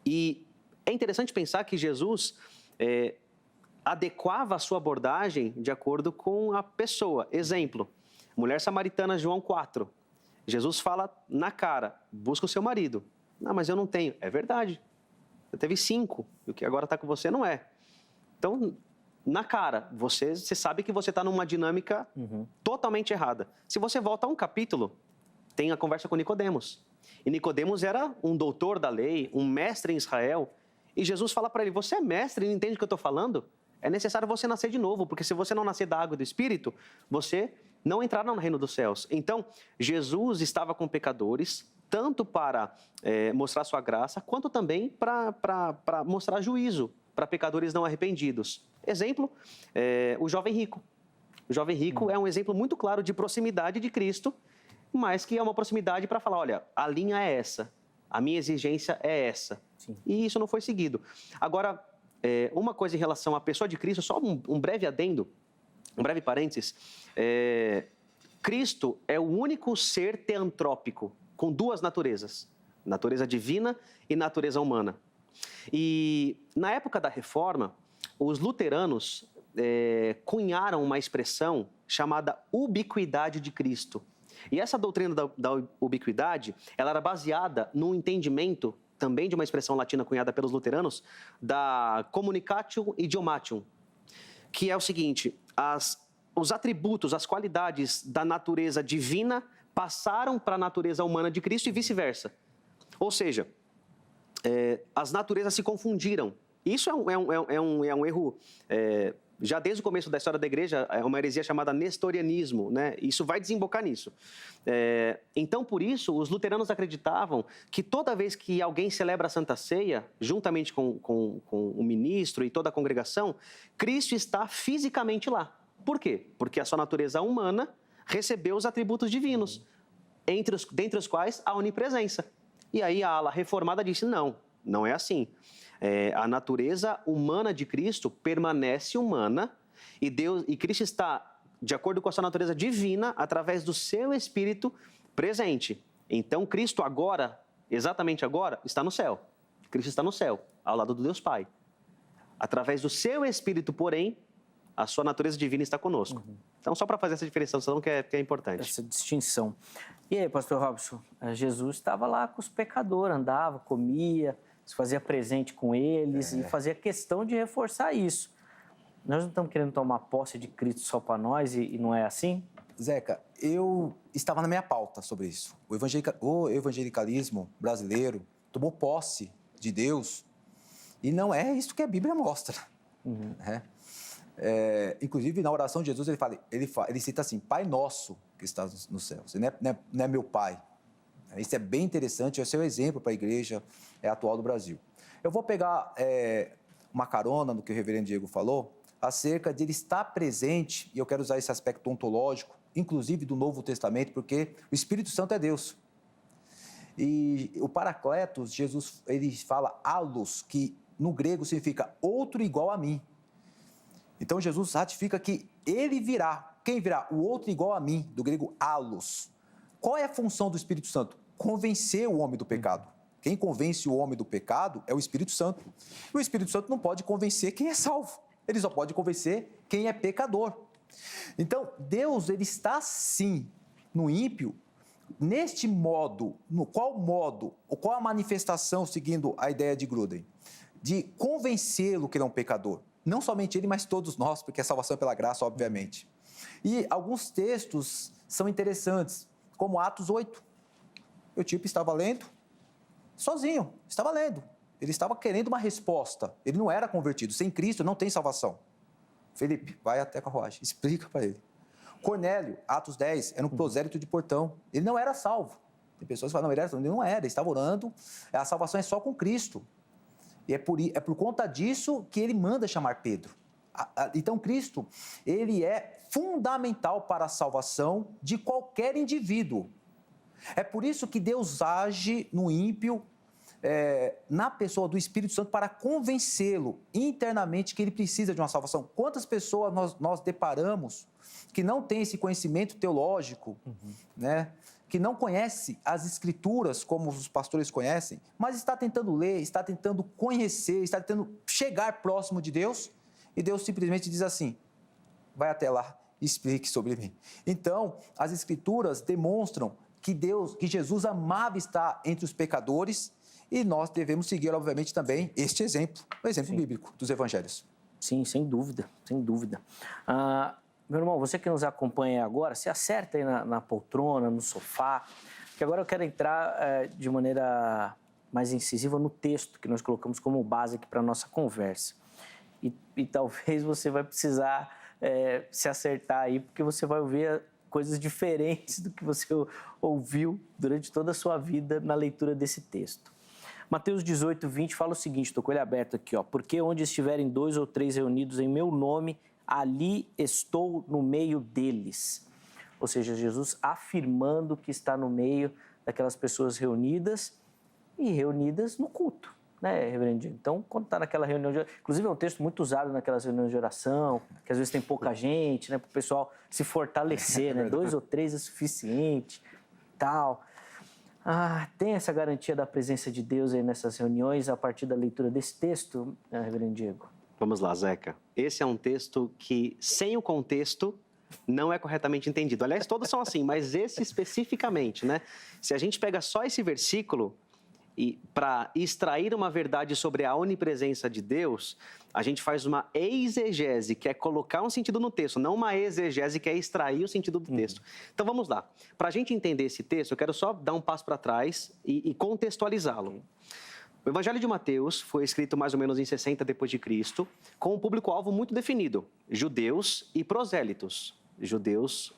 E é interessante pensar que Jesus adequava a sua abordagem de acordo com a pessoa. Exemplo, mulher samaritana, João 4. Jesus fala na cara, busca o seu marido. Não, mas eu não tenho. É verdade. Você teve 5, e o que agora está com você não é. Então, na cara, você sabe que você está numa dinâmica totalmente errada. Se você volta a um capítulo, tem a conversa com Nicodemos. E Nicodemos era um doutor da lei, um mestre em Israel. E Jesus fala para ele, você é mestre e não entende o que eu estou falando? É necessário você nascer de novo, porque se você não nascer da água e do Espírito, você não entrará no reino dos céus. Então, Jesus estava com pecadores, tanto para mostrar sua graça, quanto também para mostrar juízo para pecadores não arrependidos. Exemplo, o jovem rico. O jovem rico é um exemplo muito claro de proximidade de Cristo, mas que é uma proximidade para falar, olha, a linha é essa, a minha exigência é essa. Sim. E isso não foi seguido. Agora, uma coisa em relação à pessoa de Cristo, só um breve adendo, um breve parênteses. Cristo é o único ser teantrópico, com duas naturezas, natureza divina e natureza humana. E na época da Reforma, os luteranos cunharam uma expressão chamada ubiquidade de Cristo. E essa doutrina da ubiquidade, ela era baseada no entendimento, também de uma expressão latina cunhada pelos luteranos, da communicatio idiomatium, que é o seguinte, os atributos, as qualidades da natureza divina passaram para a natureza humana de Cristo e vice-versa. Ou seja, as naturezas se confundiram. Isso é um erro, já desde o começo da história da igreja, é uma heresia chamada nestorianismo, né? Isso vai desembocar nisso. Então, por isso, os luteranos acreditavam que toda vez que alguém celebra a Santa Ceia, juntamente com o ministro e toda a congregação, Cristo está fisicamente lá. Por quê? Porque a sua natureza humana recebeu os atributos divinos, dentre os quais a onipresença. E aí a ala reformada disse, não é assim. A natureza humana de Cristo permanece humana e Cristo está, de acordo com a sua natureza divina, através do seu Espírito presente. Então, Cristo agora, exatamente agora, está no céu. Cristo está no céu, ao lado do Deus Pai. Através do seu Espírito, porém, a sua natureza divina está conosco. Então, só para fazer essa diferenciação que é importante. Essa distinção. E aí, pastor Robson, Jesus estava lá com os pecadores, andava, comia, se fazia presente com eles e fazia questão de reforçar isso. Nós não estamos querendo tomar posse de Cristo só para nós e não é assim? Zeca, eu estava na minha pauta sobre isso. O evangelicalismo brasileiro tomou posse de Deus e não é isso que a Bíblia mostra. Inclusive, na oração de Jesus, ele cita assim, Pai Nosso que está nos céus. Não é meu Pai. Isso é bem interessante, esse é o exemplo para a igreja atual do Brasil. Eu vou pegar uma carona no que o reverendo Diego falou, acerca de ele estar presente, e eu quero usar esse aspecto ontológico, inclusive do Novo Testamento, porque o Espírito Santo é Deus. E o Paracletos, Jesus, ele fala allos, que no grego significa outro igual a mim. Então, Jesus ratifica que ele virá. Quem virá? O outro igual a mim, do grego allos. Qual é a função do Espírito Santo? Convencer o homem do pecado. Quem convence o homem do pecado é o Espírito Santo. E o Espírito Santo não pode convencer quem é salvo. Ele só pode convencer quem é pecador. Então, Deus, ele está sim no ímpio, neste modo, qual a manifestação, seguindo a ideia de Gruden? De convencê-lo que ele é um pecador. Não somente ele, mas todos nós, porque a salvação é pela graça, obviamente. E alguns textos são interessantes, como Atos 8. O tipo estava lendo, sozinho, estava lendo. Ele estava querendo uma resposta. Ele não era convertido. Sem Cristo não tem salvação. Felipe, vai até a carruagem, explica para ele. Cornélio, Atos 10, era um prosélito de Portão. Ele não era salvo. Tem pessoas que falam, ele não era, ele estava orando. A salvação é só com Cristo. E é por conta disso que ele manda chamar Pedro. Então, Cristo, ele é fundamental para a salvação de qualquer indivíduo. É por isso que Deus age no ímpio, na pessoa do Espírito Santo, para convencê-lo internamente que ele precisa de uma salvação. Quantas pessoas nós deparamos que não têm esse conhecimento teológico, né? Que não conhece as Escrituras como os pastores conhecem, mas está tentando ler, está tentando conhecer, está tentando chegar próximo de Deus, e Deus simplesmente diz assim, vai até lá e explique sobre mim. Então, as Escrituras demonstram que Jesus amava estar entre os pecadores, e nós devemos seguir, obviamente, também este exemplo, o exemplo bíblico dos evangelhos. Sim, sem dúvida, sem dúvida. Meu irmão, você que nos acompanha agora, se acerta aí na poltrona, no sofá, que agora eu quero entrar de maneira mais incisiva no texto que nós colocamos como base aqui para a nossa conversa. E talvez você vai precisar se acertar aí, porque você vai ouvir coisas diferentes do que você ouviu durante toda a sua vida na leitura desse texto. Mateus 18, 20 fala o seguinte, estou com ele aberto aqui, ó. Porque onde estiverem 2 ou 3 reunidos em meu nome, ali estou no meio deles. Ou seja, Jesus afirmando que está no meio daquelas pessoas reunidas e reunidas no culto, né, reverendo? Então, quando está naquela reunião inclusive é um texto muito usado naquelas reuniões de oração, que às vezes tem pouca gente, né, para o pessoal se fortalecer, né? 2 ou 3 é suficiente, tal. Tem essa garantia da presença de Deus aí nessas reuniões a partir da leitura desse texto, reverendo Diego? Vamos lá, Zeca. Esse é um texto que, sem o contexto, não é corretamente entendido. Aliás, todos são assim, mas esse especificamente, né? Se a gente pega só esse versículo e para extrair uma verdade sobre a onipresença de Deus, a gente faz uma exegese, que é colocar um sentido no texto, não uma exegese, que é extrair o sentido do texto. Então vamos lá. Para a gente entender esse texto, eu quero só dar um passo para trás e contextualizá-lo. O Evangelho de Mateus foi escrito mais ou menos em 60 depois de Cristo, com um público-alvo muito definido: judeus e prosélitos. Judeus,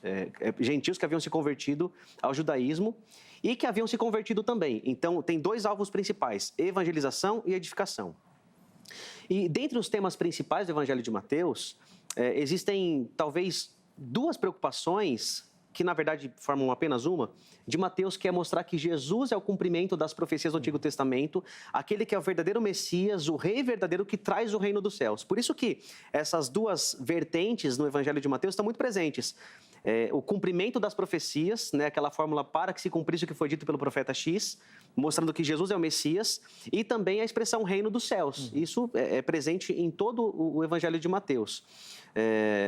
gentios que haviam se convertido ao judaísmo e que haviam se convertido também. Então, tem 2 alvos principais: evangelização e edificação. E dentre os temas principais do Evangelho de Mateus, existem talvez 2 preocupações que, na verdade, formam apenas uma, de Mateus, que é mostrar que Jesus é o cumprimento das profecias do Antigo Testamento, aquele que é o verdadeiro Messias, o rei verdadeiro que traz o reino dos céus. Por isso que essas 2 vertentes no Evangelho de Mateus estão muito presentes. O cumprimento das profecias, né, aquela fórmula para que se cumprisse o que foi dito pelo profeta X, mostrando que Jesus é o Messias, e também a expressão reino dos céus. Isso é presente em todo o Evangelho de Mateus,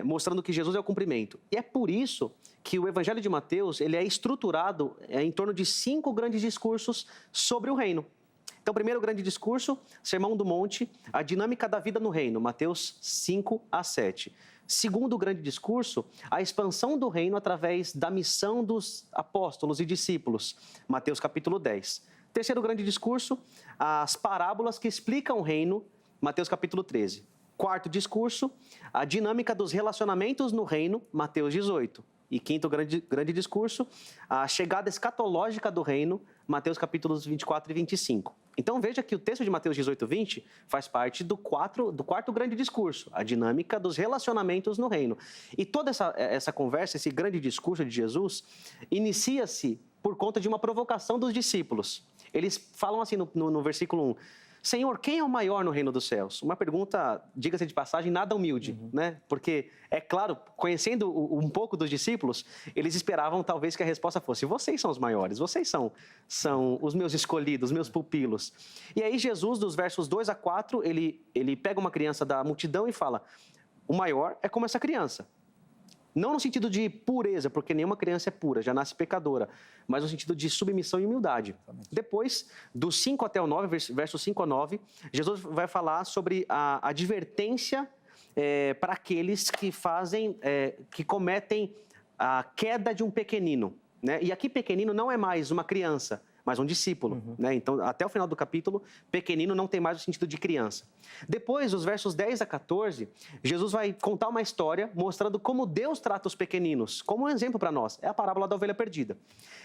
mostrando que Jesus é o cumprimento. E é por isso que o Evangelho de Mateus ele é estruturado em torno de 5 grandes discursos sobre o reino. Então, primeiro grande discurso, Sermão do Monte, a dinâmica da vida no reino, Mateus 5 a 7. Segundo grande discurso, a expansão do reino através da missão dos apóstolos e discípulos, Mateus capítulo 10. Terceiro grande discurso, as parábolas que explicam o reino, Mateus capítulo 13. Quarto discurso, a dinâmica dos relacionamentos no reino, Mateus 18. E quinto grande discurso, a chegada escatológica do reino, Mateus capítulos 24 e 25. Então veja que o texto de Mateus 18, 20 faz parte do quarto grande discurso, a dinâmica dos relacionamentos no reino. E toda essa conversa, esse grande discurso de Jesus, inicia-se por conta de uma provocação dos discípulos. Eles falam assim no versículo 1, Senhor, quem é o maior no reino dos céus? Uma pergunta, diga-se de passagem, nada humilde, né? Porque, é claro, conhecendo um pouco dos discípulos, eles esperavam talvez que a resposta fosse: vocês são os maiores, vocês são os meus escolhidos, meus pupilos. E aí Jesus, dos versos 2 a 4, ele pega uma criança da multidão e fala: o maior é como essa criança. Não no sentido de pureza, porque nenhuma criança é pura, já nasce pecadora, mas no sentido de submissão e humildade. Exatamente. Depois, do 5 até o 9, versos 5 a 9, Jesus vai falar sobre a advertência para aqueles que que cometem a queda de um pequenino, né? E aqui pequenino não é mais uma criança, mas um discípulo, né? Então, até o final do capítulo, pequenino não tem mais o sentido de criança. Depois, os versos 10 a 14, Jesus vai contar uma história mostrando como Deus trata os pequeninos, como um exemplo para nós. É a parábola da ovelha perdida.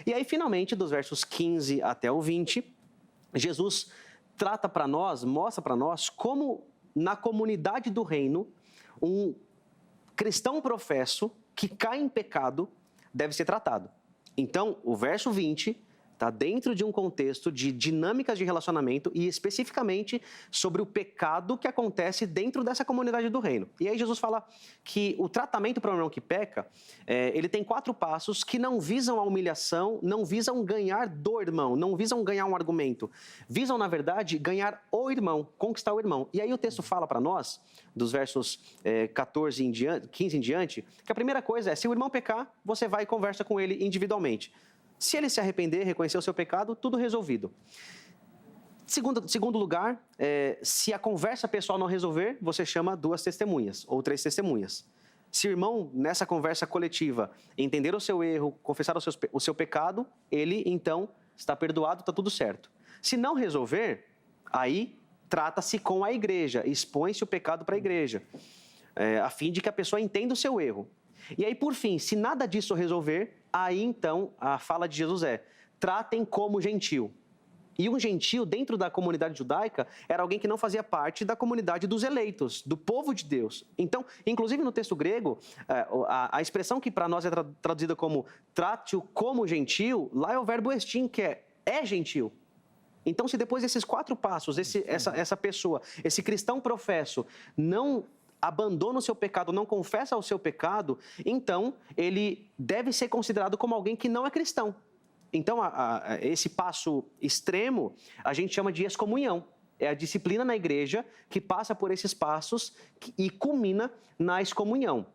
E aí, finalmente, dos versos 15 até o 20, Jesus trata para nós, mostra para nós como na comunidade do reino, um cristão professo que cai em pecado deve ser tratado. Então, o verso 20... está dentro de um contexto de dinâmicas de relacionamento e especificamente sobre o pecado que acontece dentro dessa comunidade do reino. E aí Jesus fala que o tratamento para o irmão que peca, ele tem 4 passos que não visam a humilhação, não visam ganhar do irmão, não visam ganhar um argumento. Visam, na verdade, ganhar o irmão, conquistar o irmão. E aí o texto fala para nós, dos versos 15 em diante, que a primeira coisa é: se o irmão pecar, você vai e conversa com ele individualmente. Se ele se arrepender, reconhecer o seu pecado, tudo resolvido. Segundo lugar, se a conversa pessoal não resolver, você chama 2 testemunhas ou 3 testemunhas. Se o irmão, nessa conversa coletiva, entender o seu erro, confessar o seu pecado, ele, então, está perdoado, está tudo certo. Se não resolver, aí trata-se com a igreja, expõe-se o pecado para a igreja, a fim de que a pessoa entenda o seu erro. E aí, por fim, se nada disso resolver, aí então a fala de Jesus é: tratem como gentio. E um gentio, dentro da comunidade judaica, era alguém que não fazia parte da comunidade dos eleitos, do povo de Deus. Então, inclusive no texto grego, a expressão que para nós é traduzida como trate-o como gentio, lá é o verbo estim, que é gentio. Então, se depois desses 4 passos, essa pessoa, esse cristão professo, não abandona o seu pecado, não confessa o seu pecado, então ele deve ser considerado como alguém que não é cristão. Então, esse passo extremo, a gente chama de excomunhão. É a disciplina na igreja que passa por esses passos e culmina na excomunhão.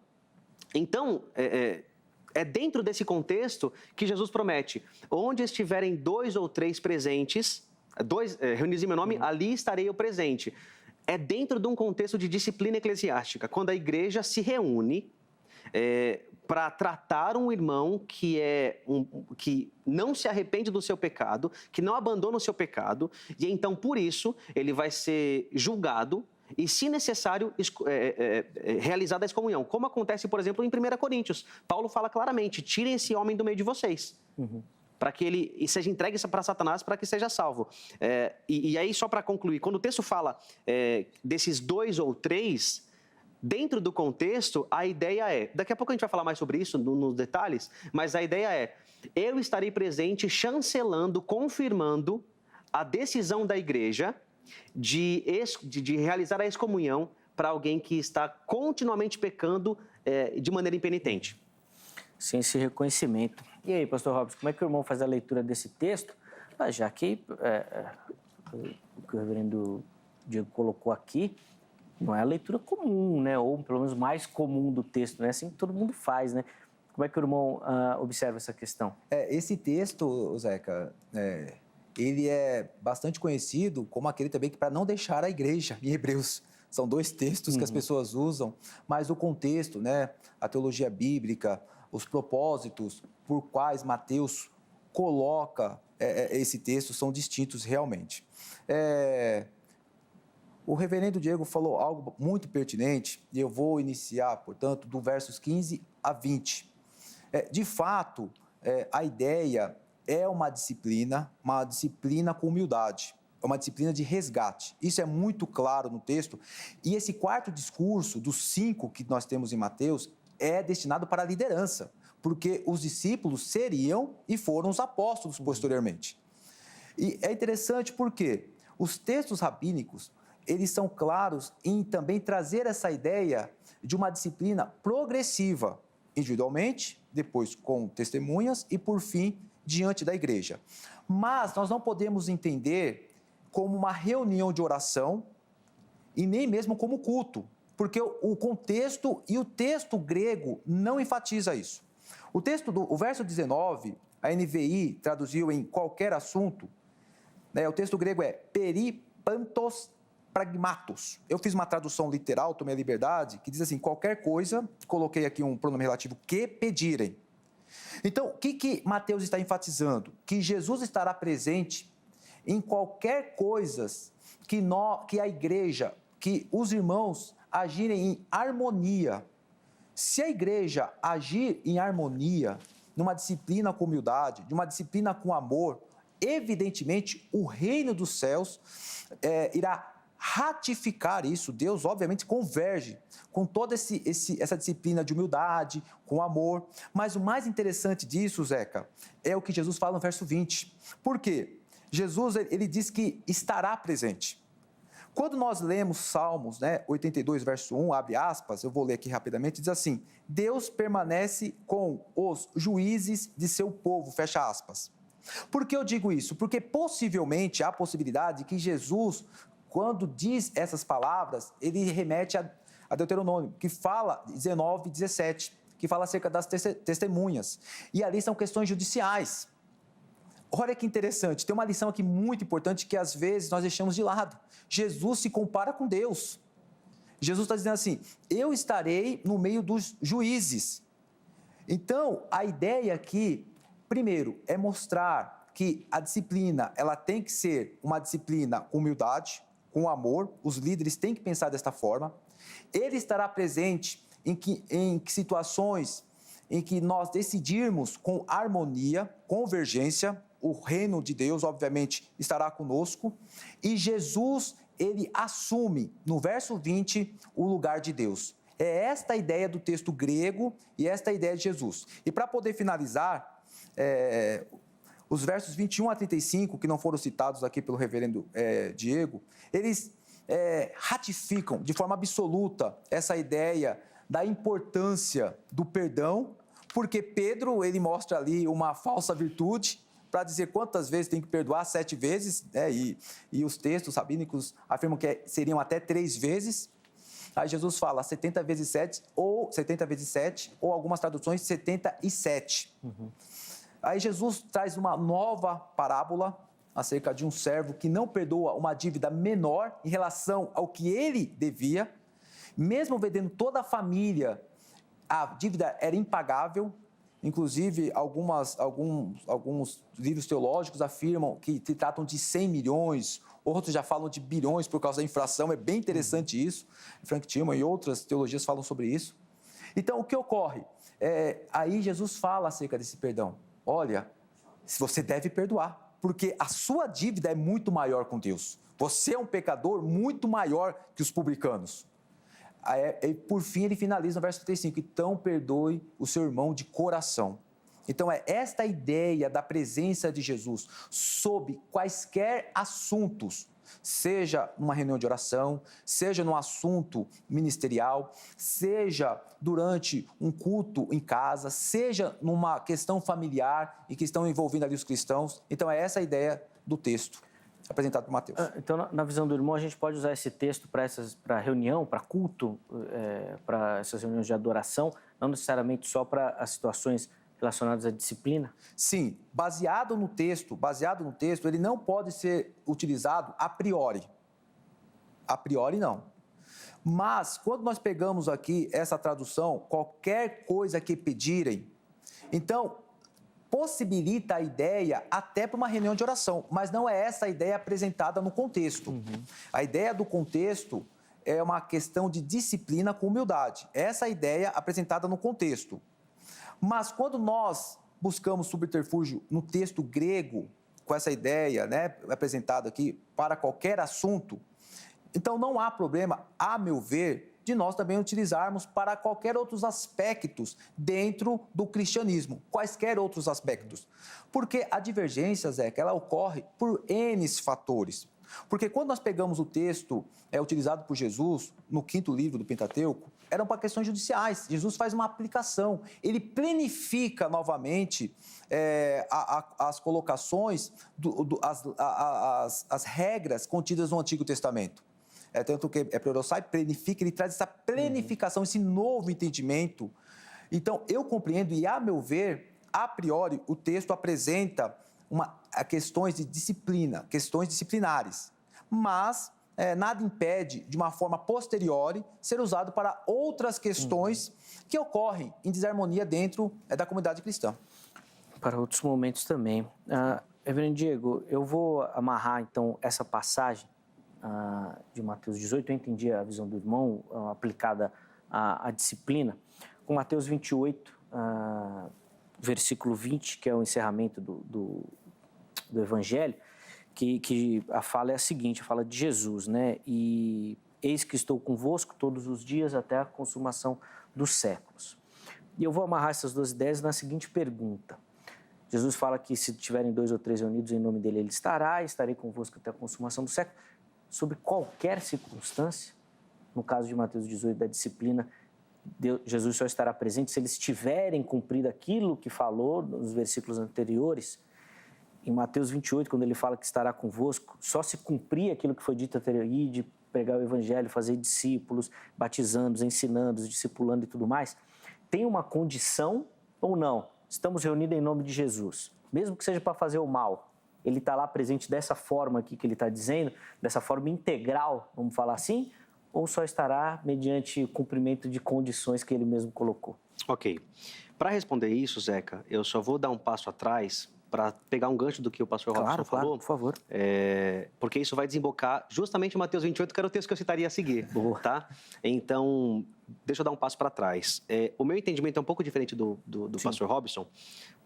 Então, é dentro desse contexto que Jesus promete: onde estiverem 2 ou 3 presentes, reunidos em meu nome, ali estarei eu presente. É dentro de um contexto de disciplina eclesiástica, quando a igreja se reúne para tratar um irmão que não se arrepende do seu pecado, que não abandona o seu pecado, e então, por isso, ele vai ser julgado e, se necessário, realizada a excomunhão. Como acontece, por exemplo, em 1 Coríntios. Paulo fala claramente: tirem esse homem do meio de vocês. Para que ele seja entregue para Satanás, para que seja salvo. E aí, só para concluir, quando o texto fala desses 2 ou 3... dentro do contexto, a ideia daqui a pouco a gente vai falar mais sobre isso nos detalhes, mas a ideia eu estarei presente chancelando, confirmando a decisão da igreja de realizar a excomunhão para alguém que está continuamente pecando de maneira impenitente. Sem esse reconhecimento. E aí, pastor Robson, como é que o irmão faz a leitura desse texto? Já que o que o reverendo Diego colocou aqui, não é a leitura comum, né? Ou pelo menos mais comum do texto, não é assim que todo mundo faz, né? Como é que o irmão observa essa questão? Esse texto, Zeca, ele é bastante conhecido como aquele também que para não deixar a igreja, em Hebreus. São 2 textos que as pessoas usam, mas o contexto, né? A teologia bíblica, os propósitos por quais Mateus coloca esse texto são distintos realmente. O reverendo Diego falou algo muito pertinente e eu vou iniciar, portanto, do versos 15 a 20. De fato, a ideia é uma disciplina com humildade, é uma disciplina de resgate. Isso é muito claro no texto. E esse 4º discurso, dos 5 que nós temos em Mateus, é destinado para a liderança, porque os discípulos seriam e foram os apóstolos posteriormente. E é interessante porque os textos rabínicos, eles são claros em também trazer essa ideia de uma disciplina progressiva, individualmente, depois com testemunhas e, por fim, diante da igreja. Mas nós não podemos entender como uma reunião de oração e nem mesmo como culto, porque o contexto e o texto grego não enfatiza isso. O verso 19, a NVI traduziu em qualquer assunto, o texto grego é peripantos pragmatos. Eu fiz uma tradução literal, tomei a liberdade, que diz assim: qualquer coisa, coloquei aqui um pronome relativo, que pedirem. Então, o que Mateus está enfatizando? Que Jesus estará presente em qualquer coisa que a igreja, que os irmãos agirem em harmonia. Se a igreja agir em harmonia, numa disciplina com humildade, de uma disciplina com amor, evidentemente o reino dos céus irá ratificar isso. Deus, obviamente, converge com toda essa disciplina de humildade, com amor. Mas o mais interessante disso, Zeca, é o que Jesus fala no verso 20. Por quê? Jesus, ele diz que estará presente. Quando nós lemos Salmos, 82, verso 1, abre aspas, eu vou ler aqui rapidamente, diz assim: Deus permanece com os juízes de seu povo, fecha aspas. Por que eu digo isso? Porque possivelmente há a possibilidade que Jesus, quando diz essas palavras, ele remete a Deuteronômio, que fala, 19, 17, que fala acerca das testemunhas. E ali são questões judiciais. Olha que interessante, tem uma lição aqui muito importante que às vezes nós deixamos de lado. Jesus se compara com Deus. Jesus está dizendo assim: eu estarei no meio dos juízes. Então, a ideia aqui, primeiro, é mostrar que a disciplina ela tem que ser uma disciplina com humildade, com amor. Os líderes têm que pensar desta forma. Ele estará presente em situações em que nós decidirmos com harmonia, convergência. O reino de Deus, obviamente, estará conosco. E Jesus, ele assume, no verso 20, o lugar de Deus. É esta a ideia do texto grego e esta a ideia de Jesus. E para poder finalizar, os versos 21 a 35, que não foram citados aqui pelo reverendo Diego, eles ratificam de forma absoluta essa ideia da importância do perdão, porque Pedro, ele mostra ali uma falsa virtude para dizer quantas vezes tem que perdoar, 7 vezes, né? E os textos rabínicos afirmam que seriam até 3 vezes. Aí Jesus fala 70 vezes 7, ou 70 vezes 7, ou algumas traduções 77. Aí Jesus traz uma nova parábola acerca de um servo que não perdoa uma dívida menor em relação ao que ele devia, mesmo vendendo toda a família, a dívida era impagável. Inclusive, alguns livros teológicos afirmam que se tratam de 100 milhões, outros já falam de bilhões por causa da inflação. É bem interessante isso. Frank Tillman e outras teologias falam sobre isso. Então, o que ocorre? Aí Jesus fala acerca desse perdão. Olha, você deve perdoar, porque a sua dívida é muito maior com Deus. Você é um pecador muito maior que os publicanos. E por fim, ele finaliza no verso 35, então perdoe o seu irmão de coração. Então, é esta a ideia da presença de Jesus sob quaisquer assuntos, seja numa reunião de oração, seja num assunto ministerial, seja durante um culto em casa, seja numa questão familiar e que estão envolvendo ali os cristãos. Então, é essa a ideia do texto apresentado por Mateus. Então, na visão do irmão, a gente pode usar esse texto para reunião, para culto, para essas reuniões de adoração, não necessariamente só para as situações relacionadas à disciplina? Sim, baseado no texto, ele não pode ser utilizado a priori. A priori, não. Mas, quando nós pegamos aqui essa tradução, qualquer coisa que pedirem, então, possibilita a ideia até para uma reunião de oração, mas não é essa a ideia apresentada no contexto. A ideia do contexto é uma questão de disciplina com humildade. Essa é a ideia apresentada no contexto. Mas quando nós buscamos subterfúgio no texto grego, com essa ideia, né, apresentada aqui para qualquer assunto, então não há problema, a meu ver, de nós também utilizarmos para qualquer outros aspectos dentro do cristianismo, quaisquer outros aspectos. Porque a divergência, Zé, ela ocorre por N fatores. Porque quando nós pegamos o texto utilizado por Jesus no 5º livro do Pentateuco, eram para questões judiciais. Jesus faz uma aplicação, ele planifica novamente as colocações, as regras contidas no Antigo Testamento. Tanto que Pleurosai planifica, ele traz essa planificação, esse novo entendimento. Então, eu compreendo e, a meu ver, a priori, o texto apresenta questões de disciplina, questões disciplinares. Mas nada impede, de uma forma posteriori, ser usado para outras questões que ocorrem em desarmonia dentro da comunidade cristã. Para outros momentos também. Reverendo Diego, eu vou amarrar, então, essa passagem de Mateus 18, eu entendi a visão do irmão aplicada à disciplina, com Mateus 28, versículo 20, que é o encerramento do Evangelho, que a fala é a seguinte, a fala de Jesus, né? E eis que estou convosco todos os dias até a consumação dos séculos. E eu vou amarrar essas duas ideias na seguinte pergunta. Jesus fala que se tiverem 2 ou 3 reunidos em nome dele, ele estará, estarei convosco até a consumação do século. Sobre qualquer circunstância, no caso de Mateus 18, da disciplina, Jesus só estará presente se eles tiverem cumprido aquilo que falou nos versículos anteriores. Em Mateus 28, quando ele fala que estará convosco, só se cumprir aquilo que foi dito anteriormente, de pregar o evangelho, fazer discípulos, batizando, ensinando, discipulando e tudo mais, tem uma condição ou não? Estamos reunidos em nome de Jesus, mesmo que seja para fazer o mal. Ele está lá presente dessa forma aqui que ele está dizendo, dessa forma integral, vamos falar assim, ou só estará mediante o cumprimento de condições que ele mesmo colocou? Ok. Para responder isso, Zeca, eu só vou dar um passo atrás para pegar um gancho do que o pastor Robson falou. Por favor. Porque isso vai desembocar justamente em Mateus 28, que era o texto que eu citaria a seguir. Boa. Tá? Então, deixa eu dar um passo para trás. O meu entendimento é um pouco diferente do pastor Robson,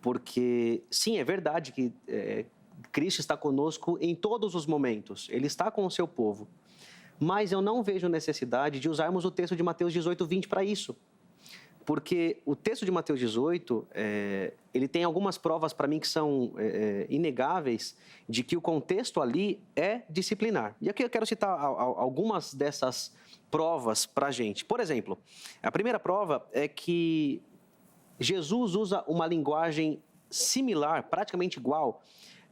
porque, sim, é verdade que Cristo está conosco em todos os momentos. Ele está com o seu povo. Mas eu não vejo necessidade de usarmos o texto de Mateus 18, 20 para isso. Porque o texto de Mateus 18, ele tem algumas provas para mim que são inegáveis de que o contexto ali é disciplinar. E aqui eu quero citar algumas dessas provas para a gente. Por exemplo, a primeira prova é que Jesus usa uma linguagem similar, praticamente igual,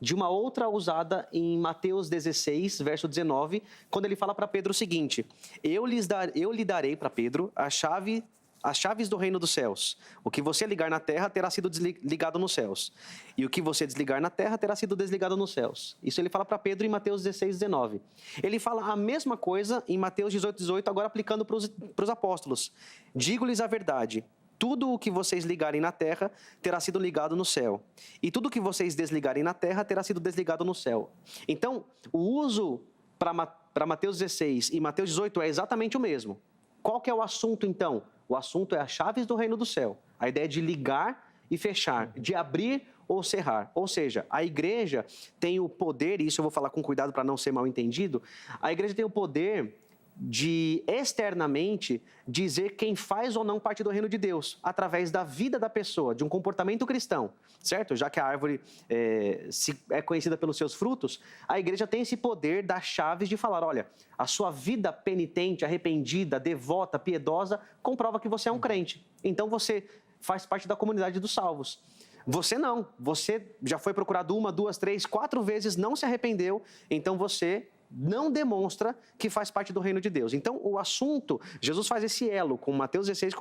de uma outra usada em Mateus 16, verso 19, quando ele fala para Pedro o seguinte: eu lhe darei para Pedro as chaves do reino dos céus. O que você ligar na terra terá sido ligado nos céus. E o que você desligar na terra terá sido desligado nos céus. Isso ele fala para Pedro em Mateus 16, 19. Ele fala a mesma coisa em Mateus 18, 18, agora aplicando para os apóstolos. Digo-lhes a verdade. Tudo o que vocês ligarem na terra terá sido ligado no céu. E tudo o que vocês desligarem na terra terá sido desligado no céu. Então, o uso para Mateus 16 e Mateus 18 é exatamente o mesmo. Qual que é o assunto, então? O assunto é as chaves do reino do céu. A ideia de ligar e fechar, de abrir ou cerrar. Ou seja, a igreja tem o poder, e isso eu vou falar com cuidado para não ser mal entendido, a igreja tem o poder de externamente dizer quem faz ou não parte do reino de Deus, através da vida da pessoa, de um comportamento cristão, certo? Já que a árvore é conhecida pelos seus frutos, a igreja tem esse poder das chaves de falar, olha, a sua vida penitente, arrependida, devota, piedosa, comprova que você é um crente. Então você faz parte da comunidade dos salvos. Você não, você já foi procurado 1, 2, 3, 4 vezes, não se arrependeu, então você não demonstra que faz parte do reino de Deus. Então, o assunto, Jesus faz esse elo com Mateus 16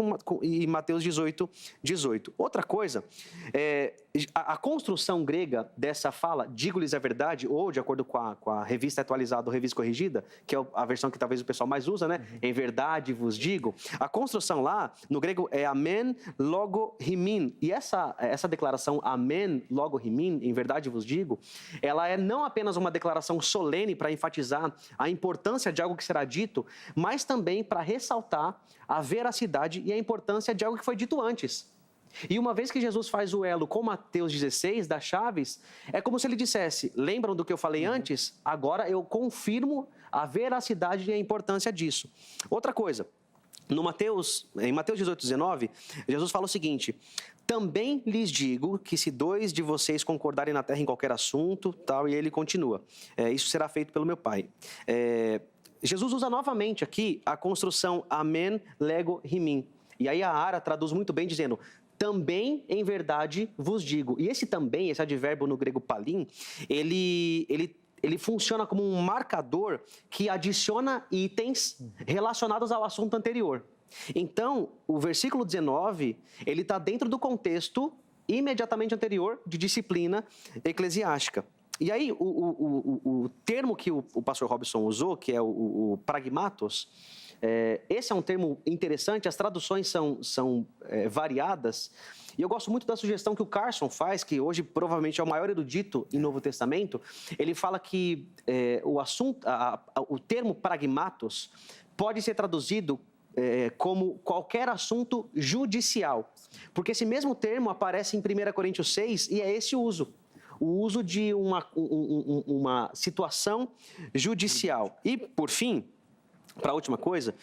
e Mateus 18, 18. Outra coisa, a construção grega dessa fala, digo-lhes a verdade, ou de acordo com a revista atualizada ou revista corrigida, que é a versão que talvez o pessoal mais usa, né? Em verdade vos digo. A construção lá, no grego, é amen, logo, himin. E essa declaração, amen, logo, himin, em verdade vos digo, ela é não apenas uma declaração solene para enfatizar a importância de algo que será dito, mas também para ressaltar a veracidade e a importância de algo que foi dito antes. E uma vez que Jesus faz o elo com Mateus 16, das chaves, é como se ele dissesse, lembram do que eu falei antes? Agora eu confirmo a veracidade e a importância disso. Outra coisa, em Mateus 18, 19, Jesus fala o seguinte: também lhes digo que se 2 de vocês concordarem na terra em qualquer assunto, tal, e ele continua, isso será feito pelo meu Pai. Jesus usa novamente aqui a construção amen, lego, himin. E aí a Ara traduz muito bem dizendo, também em verdade vos digo. E esse também, esse advérbio no grego palim, ele funciona como um marcador que adiciona itens relacionados ao assunto anterior. Então, o versículo 19, ele está dentro do contexto imediatamente anterior de disciplina eclesiástica. E aí, o termo que o pastor Robson usou, que é o pragmatos, esse é um termo interessante, as traduções são variadas. E eu gosto muito da sugestão que o Carson faz, que hoje provavelmente é o maior erudito em Novo Testamento. Ele fala que o termo pragmatos pode ser traduzido como qualquer assunto judicial. Porque esse mesmo termo aparece em 1 Coríntios 6 e é esse o uso. O uso de uma situação judicial. E, por fim, para a última coisa,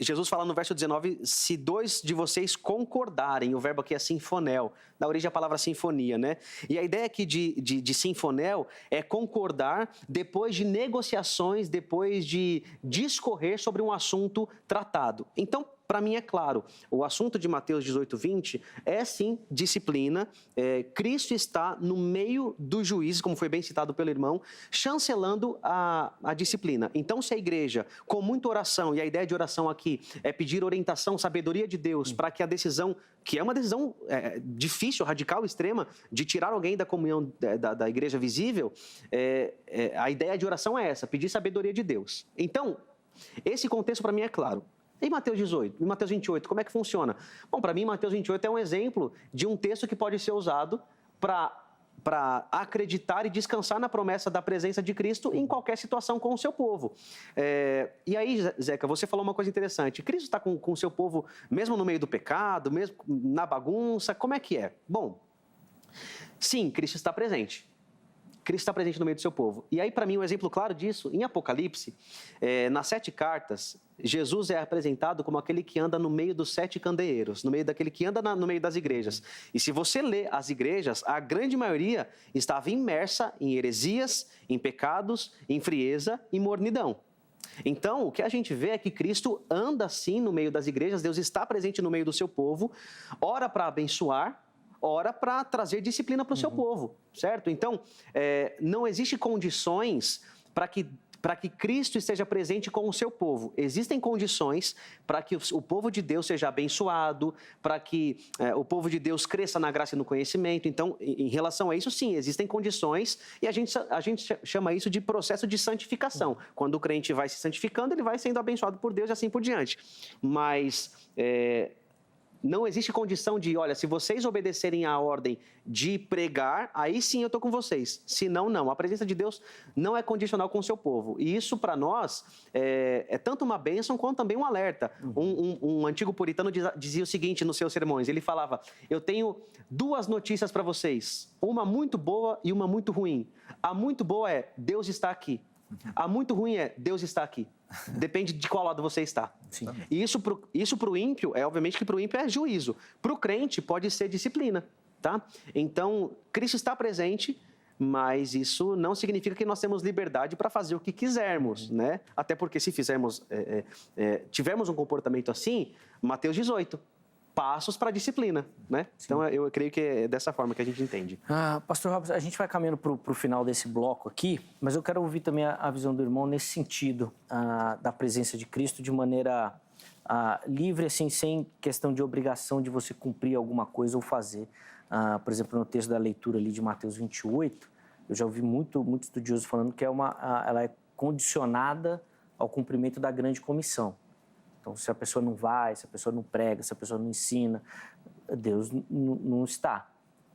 Jesus fala no verso 19, se 2 de vocês concordarem, o verbo aqui é sinfonel, da origem a palavra sinfonia, né? E a ideia aqui de sinfonel é concordar depois de negociações, depois de discorrer sobre um assunto tratado. Então, para mim é claro, o assunto de Mateus 18, 20 é sim disciplina. Cristo está no meio dos juízes, como foi bem citado pelo irmão, chancelando a disciplina. Então, se a igreja, com muita oração, e a ideia de oração aqui é pedir orientação, sabedoria de Deus, para que a decisão, que é uma decisão difícil, radical, extrema, de tirar alguém da comunhão da igreja visível, a ideia de oração é essa, pedir sabedoria de Deus. Então, esse contexto para mim é claro. E Mateus 18, e Mateus 28, como é que funciona? Bom, para mim, Mateus 28 é um exemplo de um texto que pode ser usado para acreditar e descansar na promessa da presença de Cristo em qualquer situação com o seu povo. E aí, Zeca, você falou uma coisa interessante. Cristo está com o seu povo mesmo no meio do pecado, mesmo na bagunça, como é que é? Bom, sim, Cristo está presente. Cristo está presente no meio do seu povo. E aí, para mim, um exemplo claro disso, em Apocalipse, nas 7 cartas, Jesus é apresentado como aquele que anda no meio dos 7 candeeiros, no meio daquele que anda no meio das igrejas. E se você lê as igrejas, a grande maioria estava imersa em heresias, em pecados, em frieza e mornidão. Então, o que a gente vê é que Cristo anda assim no meio das igrejas, Deus está presente no meio do seu povo, ora para abençoar, ora para trazer disciplina para o seu povo, certo? Então, não existe condições para que Cristo esteja presente com o seu povo. Existem condições para que o povo de Deus seja abençoado, para que o povo de Deus cresça na graça e no conhecimento. Então, em relação a isso, sim, existem condições e a gente chama isso de processo de santificação. Quando o crente vai se santificando, ele vai sendo abençoado por Deus e assim por diante. Mas não existe condição de, olha, se vocês obedecerem à ordem de pregar, aí sim eu estou com vocês. Se não, não. A presença de Deus não é condicional com o seu povo. E isso, para nós, é tanto uma bênção quanto também um alerta. Um antigo puritano dizia o seguinte nos seus sermões. Ele falava, eu tenho 2 notícias para vocês. Uma muito boa e uma muito ruim. A muito boa é, Deus está aqui. A muito ruim é, Deus está aqui. Depende de qual lado você está. Sim. E isso para o ímpio, obviamente que para o ímpio é juízo. Para o crente pode ser disciplina, tá? Então, Cristo está presente, mas isso não significa que nós temos liberdade para fazer o que quisermos, né? Até porque se tivermos um comportamento assim, Mateus 18, passos para a disciplina, né? Sim. Então, eu creio que é dessa forma que a gente entende. Pastor Robson, a gente vai caminhando para o final desse bloco aqui, mas eu quero ouvir também a visão do irmão nesse sentido da presença de Cristo de maneira livre, assim, sem questão de obrigação de você cumprir alguma coisa ou fazer. Por exemplo, no texto da leitura ali de Mateus 28, eu já ouvi muito estudioso falando que ela é condicionada ao cumprimento da grande comissão. Então, se a pessoa não vai, se a pessoa não prega, se a pessoa não ensina, Deus não está.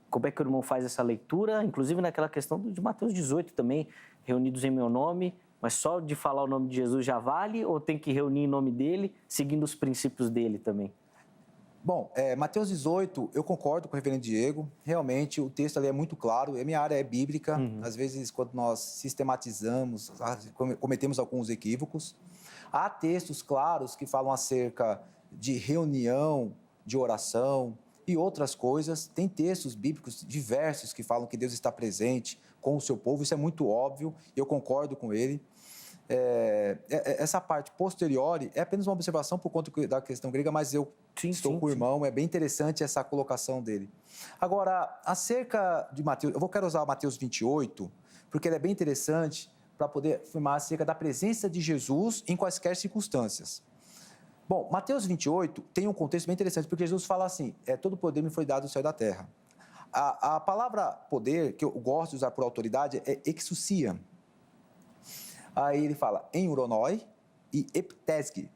Como é que o irmão faz essa leitura? Inclusive naquela questão de Mateus 18 também, reunidos em meu nome, mas só de falar o nome de Jesus já vale? Ou tem que reunir em nome dele, seguindo os princípios dele também? Bom, Mateus 18, eu concordo com o reverendo Diego. Realmente, o texto ali é muito claro. A minha área é bíblica. Às vezes, quando nós sistematizamos, cometemos alguns equívocos. Há textos claros que falam acerca de reunião, de oração e outras coisas. Tem textos bíblicos diversos que falam que Deus está presente com o seu povo. Isso é muito óbvio e eu concordo com ele. Essa parte posterior é apenas uma observação por conta da questão grega, mas eu estou com o irmão. É bem interessante essa colocação dele. Agora, acerca de Mateus, quero usar Mateus 28, porque ele é bem interessante para poder afirmar acerca da presença de Jesus em quaisquer circunstâncias. Bom, Mateus 28 tem um contexto bem interessante, porque Jesus fala assim, todo poder me foi dado do céu e da terra. A palavra poder, que eu gosto de usar por autoridade, é exousia. Aí ele fala em uronoi e eptesge.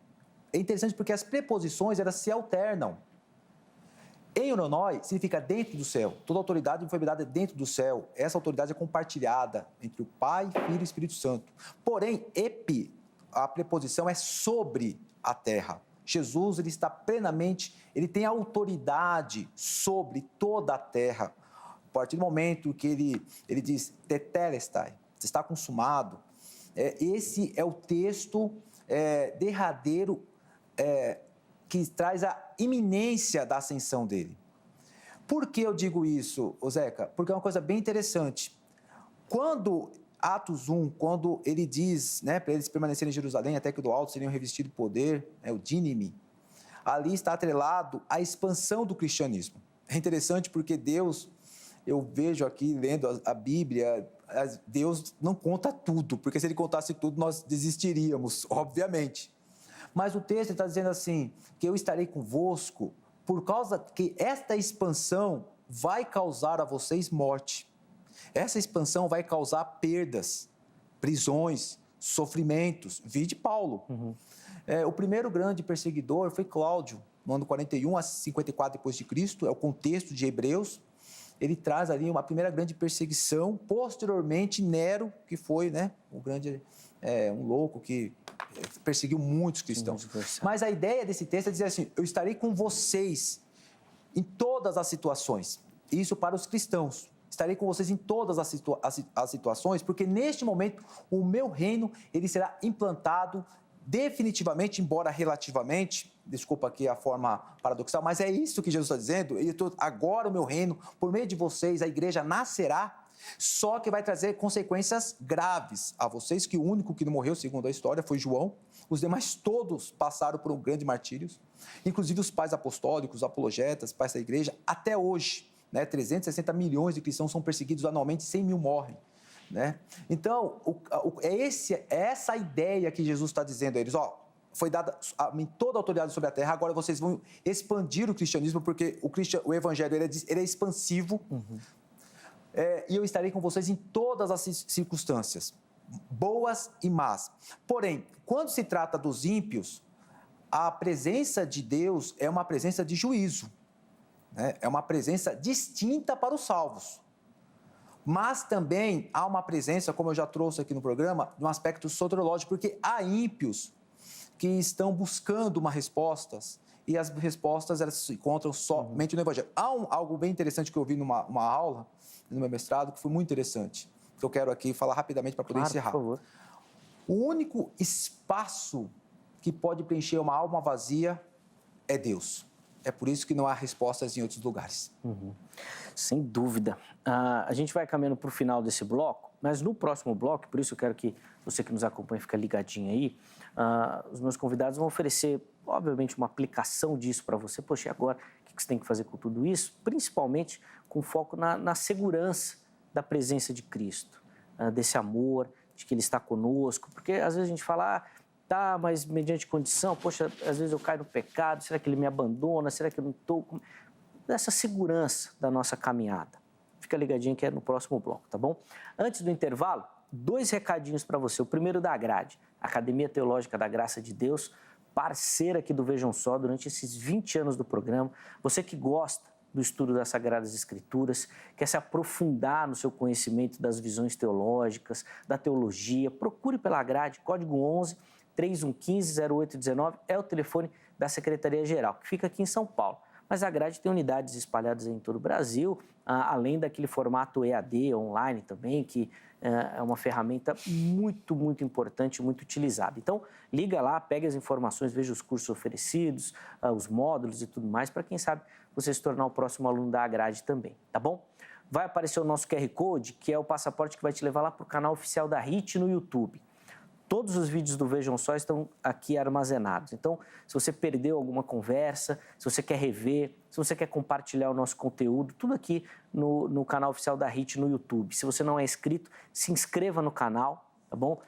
É interessante porque as preposições, elas se alternam. Em uronoi significa dentro do céu. Toda autoridade me foi dada dentro do céu. Essa autoridade é compartilhada entre o Pai, Filho e Espírito Santo. Porém, epi, a preposição é sobre a terra. Jesus, ele está plenamente, ele tem autoridade sobre toda a terra. A partir do momento que ele diz, tetelestai, está consumado, esse é o texto derradeiro que traz a iminência da ascensão dele. Por que eu digo isso, Zeca? Porque é uma coisa bem interessante. Quando Atos 1, quando ele diz, para eles permanecerem em Jerusalém até que do alto seriam revestidos de poder, o dínime, ali está atrelado a expansão do cristianismo. É interessante porque Deus, eu vejo aqui lendo a Bíblia, Deus não conta tudo, porque se ele contasse tudo nós desistiríamos, obviamente. Mas o texto está dizendo assim, que eu estarei convosco por causa que esta expansão vai causar a vocês morte. Essa expansão vai causar perdas, prisões, sofrimentos. Vide Paulo. O primeiro grande perseguidor foi Cláudio, no ano 41 a 54 depois de Cristo, é o contexto de Hebreus. ele traz ali uma primeira grande perseguição. Posteriormente, Nero, que foi, né, um louco que perseguiu muitos cristãos. Mas a ideia desse texto é dizer assim: eu estarei com vocês em todas as situações. Isso para os cristãos. Estarei com vocês em todas as situações, porque neste momento o meu reino ele será implantado definitivamente, embora relativamente, desculpa aqui a forma paradoxal, mas é isso que Jesus está dizendo. Agora o meu reino, por meio de vocês, a igreja nascerá, só que vai trazer consequências graves a vocês, que o único que não morreu, segundo a história, foi João. Os demais todos passaram por um grande martírio, inclusive os pais apostólicos, apologetas, pais da igreja, até hoje. 360 milhões de cristãos são perseguidos anualmente, 100 mil morrem. Então, é essa a ideia que Jesus está dizendo a eles. Foi dada a mim toda a autoridade sobre a terra, agora vocês vão expandir o cristianismo, porque o evangelho ele é expansivo. E eu estarei com vocês em todas as circunstâncias, boas e más. Porém, quando se trata dos ímpios, a presença de Deus é uma presença de juízo. É uma presença distinta para os salvos. Mas também há uma presença, como eu já trouxe aqui no programa, de um aspecto soteriológico, porque há ímpios que estão buscando uma resposta e as respostas elas se encontram somente no Evangelho. Há algo bem interessante que eu vi numa aula, no meu mestrado, que foi muito interessante, que eu quero aqui falar rapidamente para poder encerrar. Por favor. O único espaço que pode preencher uma alma vazia é Deus. É por isso que não há respostas em outros lugares. Sem dúvida. A gente vai caminhando para o final desse bloco, mas no próximo bloco, por isso eu quero que você que nos acompanha fique ligadinho aí, os meus convidados vão oferecer, obviamente, uma aplicação disso para você. Poxa, e agora o que você tem que fazer com tudo isso? Principalmente com foco na segurança da presença de Cristo, desse amor, de que Ele está conosco. Porque às vezes a gente fala... Tá, mas mediante condição, poxa, às vezes eu caio no pecado, será que ele me abandona, será que eu não estou... Essa segurança da nossa caminhada. Fica ligadinho que é no próximo bloco, tá bom? Antes do intervalo, 2 recadinhos para você. O primeiro da Grade, Academia Teológica da Graça de Deus, parceira aqui do Vejam Só durante esses 20 anos do programa. Você que gosta do estudo das Sagradas Escrituras, quer se aprofundar no seu conhecimento das visões teológicas, da teologia, procure pela Grade, código 11 3115-0819 é o telefone da Secretaria-Geral, que fica aqui em São Paulo. Mas a Grade tem unidades espalhadas em todo o Brasil, além daquele formato EAD, online também, que é uma ferramenta muito, muito importante, muito utilizada. Então, liga lá, pega as informações, veja os cursos oferecidos, os módulos e tudo mais, para quem sabe você se tornar o próximo aluno da Grade também, tá bom? Vai aparecer o nosso QR Code, que é o passaporte que vai te levar lá para o canal oficial da HIT no YouTube. Todos os vídeos do Vejam Só estão aqui armazenados. Então, se você perdeu alguma conversa, se você quer rever, se você quer compartilhar o nosso conteúdo, tudo aqui no canal oficial da HIT no YouTube. Se você não é inscrito, se inscreva no canal, tá bom?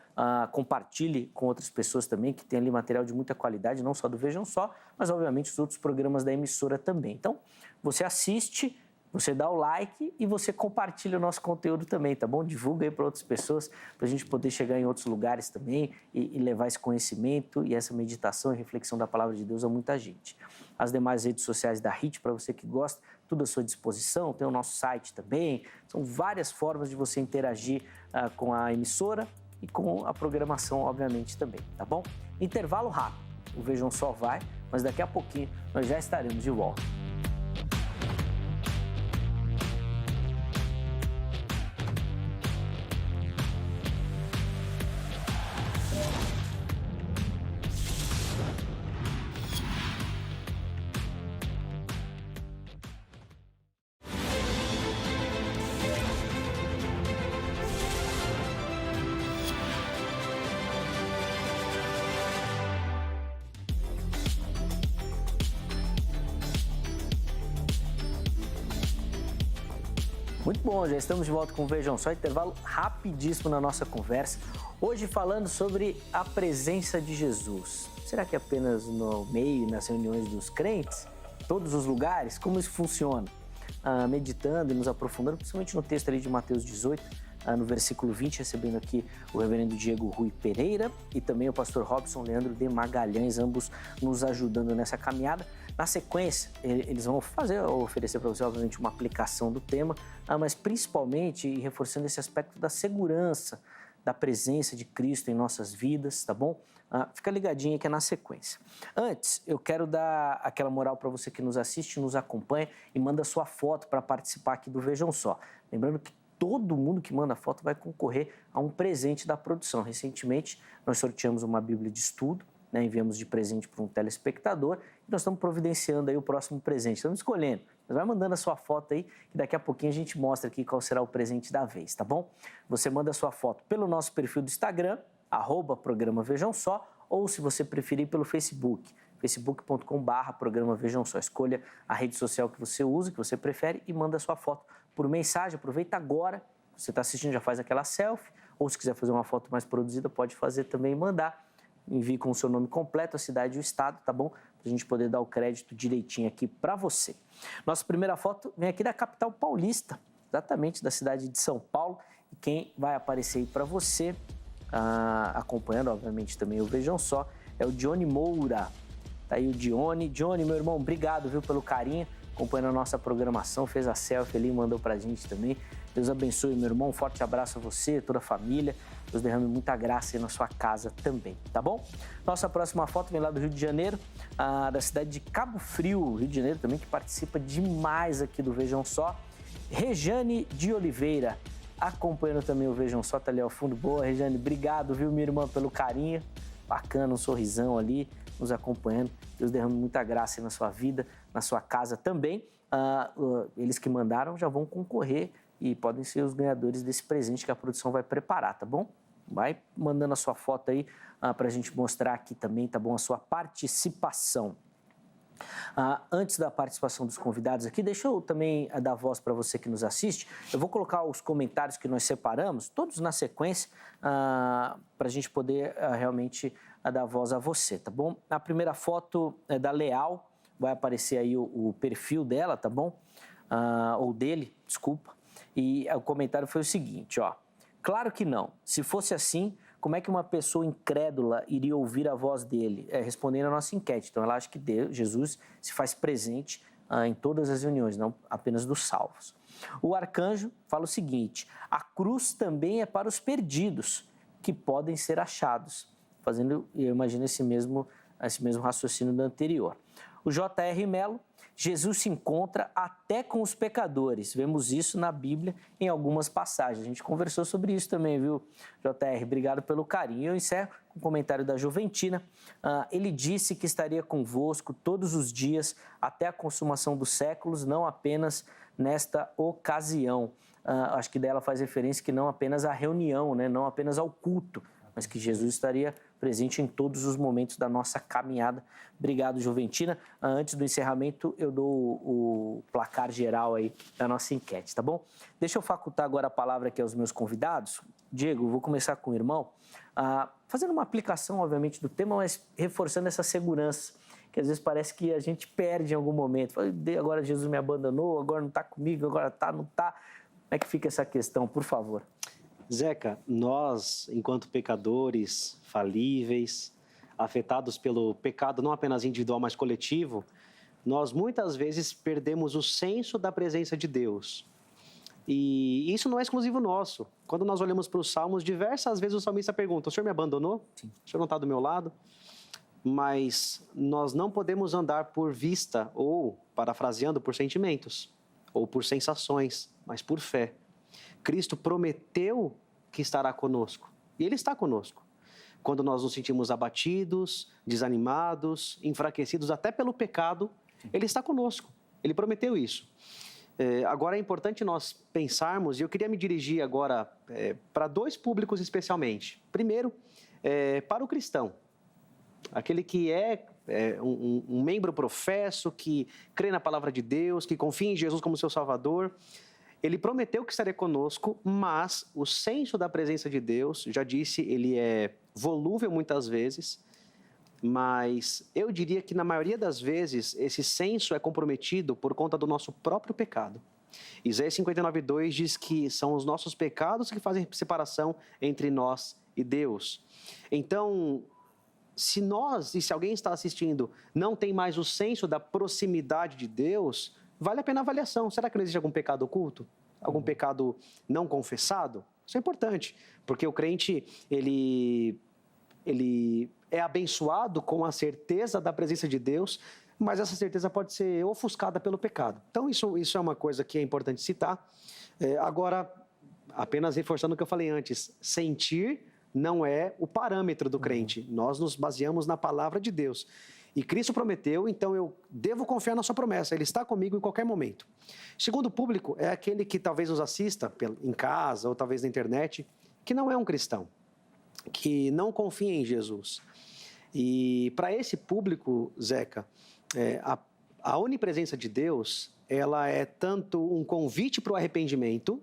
Compartilhe com outras pessoas também, que tem ali material de muita qualidade, não só do Vejam Só, mas, obviamente, os outros programas da emissora também. Então, você assiste... Você dá o like e você compartilha o nosso conteúdo também, tá bom? Divulga aí para outras pessoas, para a gente poder chegar em outros lugares também e levar esse conhecimento e essa meditação e reflexão da Palavra de Deus a muita gente. As demais redes sociais da HIT, para você que gosta, tudo à sua disposição. Tem o nosso site também. São várias formas de você interagir com a emissora e com a programação, obviamente, também, tá bom? Intervalo rápido. O Vejam Só vai, mas daqui a pouquinho nós já estaremos de volta. Muito bom, já estamos de volta com o Vejam Só, intervalo rapidíssimo na nossa conversa. Hoje falando sobre a presença de Jesus. Será que apenas no meio, nas reuniões dos crentes? Todos os lugares? Como isso funciona? Meditando e nos aprofundando, principalmente no texto ali de Mateus 18, no versículo 20, recebendo aqui o reverendo Diego Rui Pereira e também o pastor Robson Leandro de Magalhães, ambos nos ajudando nessa caminhada. Na sequência, eles vão oferecer para você, obviamente, uma aplicação do tema, mas principalmente reforçando esse aspecto da segurança, da presença de Cristo em nossas vidas, tá bom? Fica ligadinho que é na sequência. Antes, eu quero dar aquela moral para você que nos assiste, nos acompanha e manda sua foto para participar aqui do Vejam Só. Lembrando que todo mundo que manda foto vai concorrer a um presente da produção. Recentemente, nós sorteamos uma Bíblia de estudo, né, enviamos de presente para um telespectador e nós estamos providenciando aí o próximo presente. Estamos escolhendo. Mas vai mandando a sua foto aí, que daqui a pouquinho a gente mostra aqui qual será o presente da vez, tá bom? Você manda a sua foto pelo nosso perfil do Instagram, @programa Vejam Só, ou se você preferir pelo Facebook, facebook.com/programa Vejam Só. Escolha a rede social que você usa, que você prefere e manda a sua foto por mensagem. Aproveita agora, você está assistindo, já faz aquela selfie, ou se quiser fazer uma foto mais produzida, pode fazer também e mandar. Envie com o seu nome completo, a cidade e o estado, tá bom? Para a gente poder dar o crédito direitinho aqui para você. Nossa primeira foto vem aqui da capital paulista, exatamente da cidade de São Paulo. E quem vai aparecer aí para você, acompanhando, obviamente, também o Vejam Só, é o Dione Moura. Tá aí o Dione. Dione, meu irmão, obrigado, viu, pelo carinho, acompanhando a nossa programação, fez a selfie ali, mandou pra gente também. Deus abençoe, meu irmão, um forte abraço a você, toda a família. Deus derrame muita graça aí na sua casa também, tá bom? Nossa próxima foto vem lá do Rio de Janeiro, da cidade de Cabo Frio, Rio de Janeiro também, que participa demais aqui do Vejam Só. Rejane de Oliveira, acompanhando também o Vejam Só, tá ali ao fundo. Boa, Rejane, obrigado, viu, minha irmã, pelo carinho. Bacana, um sorrisão ali, nos acompanhando. Deus derrame muita graça aí na sua vida, na sua casa também. Eles que mandaram já vão concorrer e podem ser os ganhadores desse presente que a produção vai preparar, tá bom? Vai mandando a sua foto aí para a gente mostrar aqui também, tá bom? A sua participação. Antes da participação dos convidados aqui, deixa eu também dar voz para você que nos assiste. Eu vou colocar os comentários que nós separamos, todos na sequência, para a gente poder realmente dar voz a você, tá bom? A primeira foto é da Leal, vai aparecer aí o perfil dela, tá bom? Ou dele, desculpa. E o comentário foi o seguinte, ó. Claro que não. Se fosse assim, como é que uma pessoa incrédula iria ouvir a voz dele? Respondendo a nossa enquete. Então, ela acha que Jesus se faz presente em todas as reuniões, não apenas dos salvos. O arcanjo fala o seguinte: a cruz também é para os perdidos, que podem ser achados. Fazendo, eu imagino, esse mesmo raciocínio do anterior. O J.R. Mello: Jesus se encontra até com os pecadores. Vemos isso na Bíblia em algumas passagens. A gente conversou sobre isso também, viu, J.R.? Obrigado pelo carinho. Eu encerro com um comentário da Juventina. Ele disse que estaria convosco todos os dias até a consumação dos séculos, não apenas nesta ocasião. Acho que dela faz referência que não apenas à reunião, né? Não apenas ao culto, mas que Jesus estaria presente em todos os momentos da nossa caminhada. Obrigado, Juventina. Antes do encerramento, eu dou o placar geral aí da nossa enquete, tá bom? Deixa eu facultar agora a palavra aqui aos meus convidados. Diego, vou começar com o irmão, fazendo uma aplicação, obviamente, do tema, mas reforçando essa segurança, que às vezes parece que a gente perde em algum momento. Agora Jesus me abandonou, agora não está comigo, agora está, não está. Como é que fica essa questão, por favor? Zeca, nós, enquanto pecadores, falíveis, afetados pelo pecado não apenas individual, mas coletivo, nós muitas vezes perdemos o senso da presença de Deus. E isso não é exclusivo nosso. Quando nós olhamos para os Salmos, diversas vezes o salmista pergunta: o Senhor me abandonou? Sim. O Senhor não está do meu lado? Mas nós não podemos andar por vista ou, parafraseando, por sentimentos ou por sensações, mas por fé. Cristo prometeu que estará conosco, e Ele está conosco. Quando nós nos sentimos abatidos, desanimados, enfraquecidos até pelo pecado, Ele está conosco. Ele prometeu isso. Agora é importante nós pensarmos, e eu queria me dirigir agora para dois públicos especialmente. Primeiro, para o cristão, aquele que é um membro professo, que crê na palavra de Deus, que confia em Jesus como seu Salvador. Ele prometeu que estaria conosco, mas o senso da presença de Deus, já disse, ele é volúvel muitas vezes, mas eu diria que na maioria das vezes esse senso é comprometido por conta do nosso próprio pecado. Isaías 59:2 diz que são os nossos pecados que fazem separação entre nós e Deus. Então, se nós e se alguém está assistindo não tem mais o senso da proximidade de Deus, vale a pena a avaliação. Será que não existe algum pecado oculto? Algum pecado não confessado? Isso é importante, porque o crente, ele é abençoado com a certeza da presença de Deus, mas essa certeza pode ser ofuscada pelo pecado. Então, isso é uma coisa que é importante citar. Agora, apenas reforçando o que eu falei antes, sentir não é o parâmetro do crente. Nós nos baseamos na palavra de Deus. E Cristo prometeu, então eu devo confiar na sua promessa. Ele está comigo em qualquer momento. Segundo público é aquele que talvez nos assista em casa ou talvez na internet, que não é um cristão, que não confia em Jesus. E para esse público, Zeca, a onipresença de Deus, ela é tanto um convite para o arrependimento,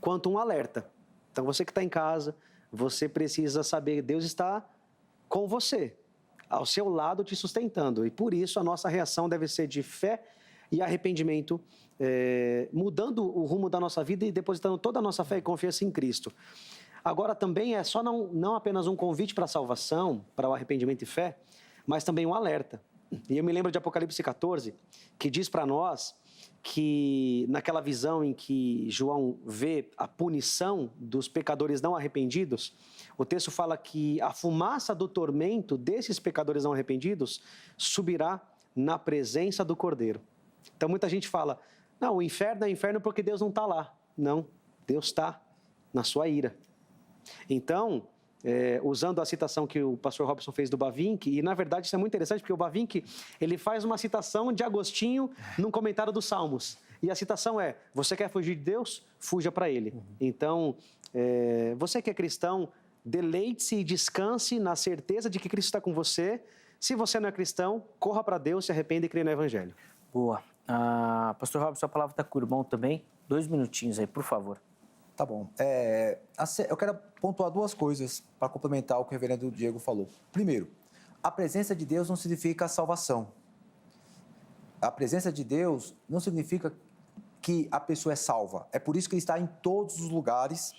quanto um alerta. Então você que está em casa, você precisa saber que Deus está com você, ao seu lado te sustentando. E por isso a nossa reação deve ser de fé e arrependimento, mudando o rumo da nossa vida e depositando toda a nossa fé e confiança em Cristo. Agora também é só não apenas um convite para a salvação, para o arrependimento e fé, mas também um alerta. E eu me lembro de Apocalipse 14, que diz para nós que naquela visão em que João vê a punição dos pecadores não arrependidos, o texto fala que a fumaça do tormento desses pecadores não arrependidos subirá na presença do Cordeiro. Então muita gente fala, não, o inferno é inferno porque Deus não está lá. Não, Deus está na sua ira. Então, usando a citação que o pastor Robson fez do Bavinck, e na verdade isso é muito interessante, porque o Bavinck, ele faz uma citação de Agostinho num comentário dos Salmos. E a citação é, você quer fugir de Deus? Fuja para Ele. Então, você que é cristão, deleite-se e descanse na certeza de que Cristo está com você. Se você não é cristão, corra para Deus, se arrependa e crê no Evangelho. Boa. Pastor Robson, a palavra está com o irmão também. 2 minutinhos aí, por favor. Tá bom. Eu quero pontuar 2 coisas para complementar o que o reverendo Diego falou. Primeiro, a presença de Deus não significa salvação. A presença de Deus não significa que a pessoa é salva. É por isso que Ele está em todos os lugares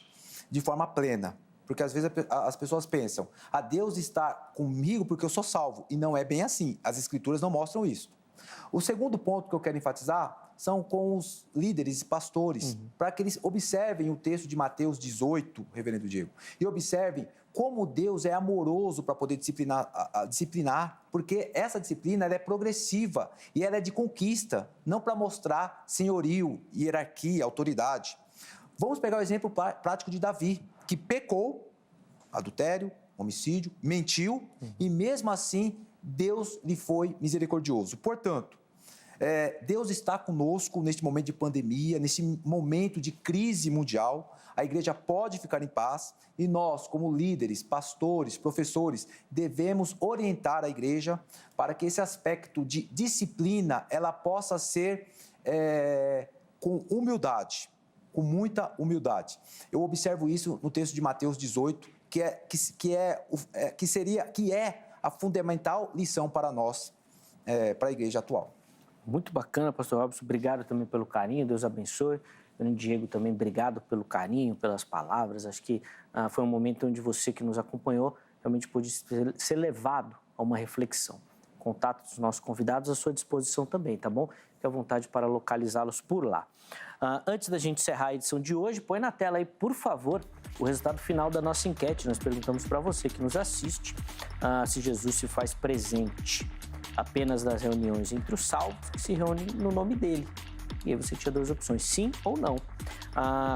de forma plena. Porque às vezes as pessoas pensam, Deus está comigo porque eu sou salvo. E não é bem assim. As Escrituras não mostram isso. O segundo ponto que eu quero enfatizar são com os líderes e pastores, para que eles observem o texto de Mateus 18, reverendo Diego, e observem como Deus é amoroso para poder disciplinar, porque essa disciplina ela é progressiva e ela é de conquista, não para mostrar senhorio, hierarquia, autoridade. Vamos pegar o exemplo prático de Davi, que pecou, adultério, homicídio, mentiu, e mesmo assim Deus lhe foi misericordioso. Portanto, Deus está conosco neste momento de pandemia, neste momento de crise mundial. A igreja pode ficar em paz e nós, como líderes, pastores, professores, devemos orientar a igreja para que esse aspecto de disciplina ela possa ser com humildade, com muita humildade. Eu observo isso no texto de Mateus 18, que é a fundamental lição para nós, para a igreja atual. Muito bacana, pastor Robson. Obrigado também pelo carinho, Deus abençoe. Diego também, obrigado pelo carinho, pelas palavras. Acho que foi um momento onde você que nos acompanhou realmente pôde ser levado a uma reflexão. Contato dos nossos convidados à sua disposição também, tá bom? Fique à vontade para localizá-los por lá. Antes da gente encerrar a edição de hoje, põe na tela aí, por favor, o resultado final da nossa enquete. Nós perguntamos para você que nos assiste se Jesus se faz presente apenas nas reuniões entre os salvos que se reúnem no nome dele. E aí você tinha 2 opções, sim ou não.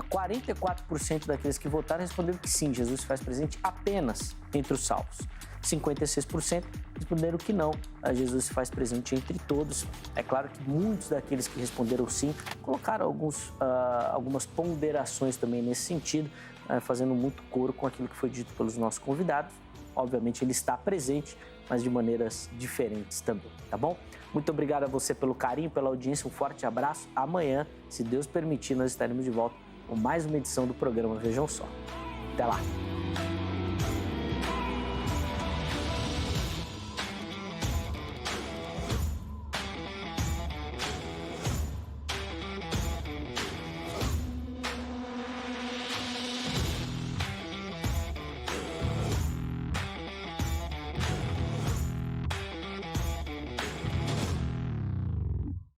44% daqueles que votaram responderam que sim, Jesus se faz presente apenas entre os salvos. 56% responderam que não, Jesus se faz presente entre todos. É claro que muitos daqueles que responderam sim colocaram algumas ponderações também nesse sentido, fazendo muito coro com aquilo que foi dito pelos nossos convidados. Obviamente ele está presente, mas de maneiras diferentes também, tá bom? Muito obrigado a você pelo carinho, pela audiência, um forte abraço. Amanhã, se Deus permitir, nós estaremos de volta com mais uma edição do programa Vejam Só. Até lá!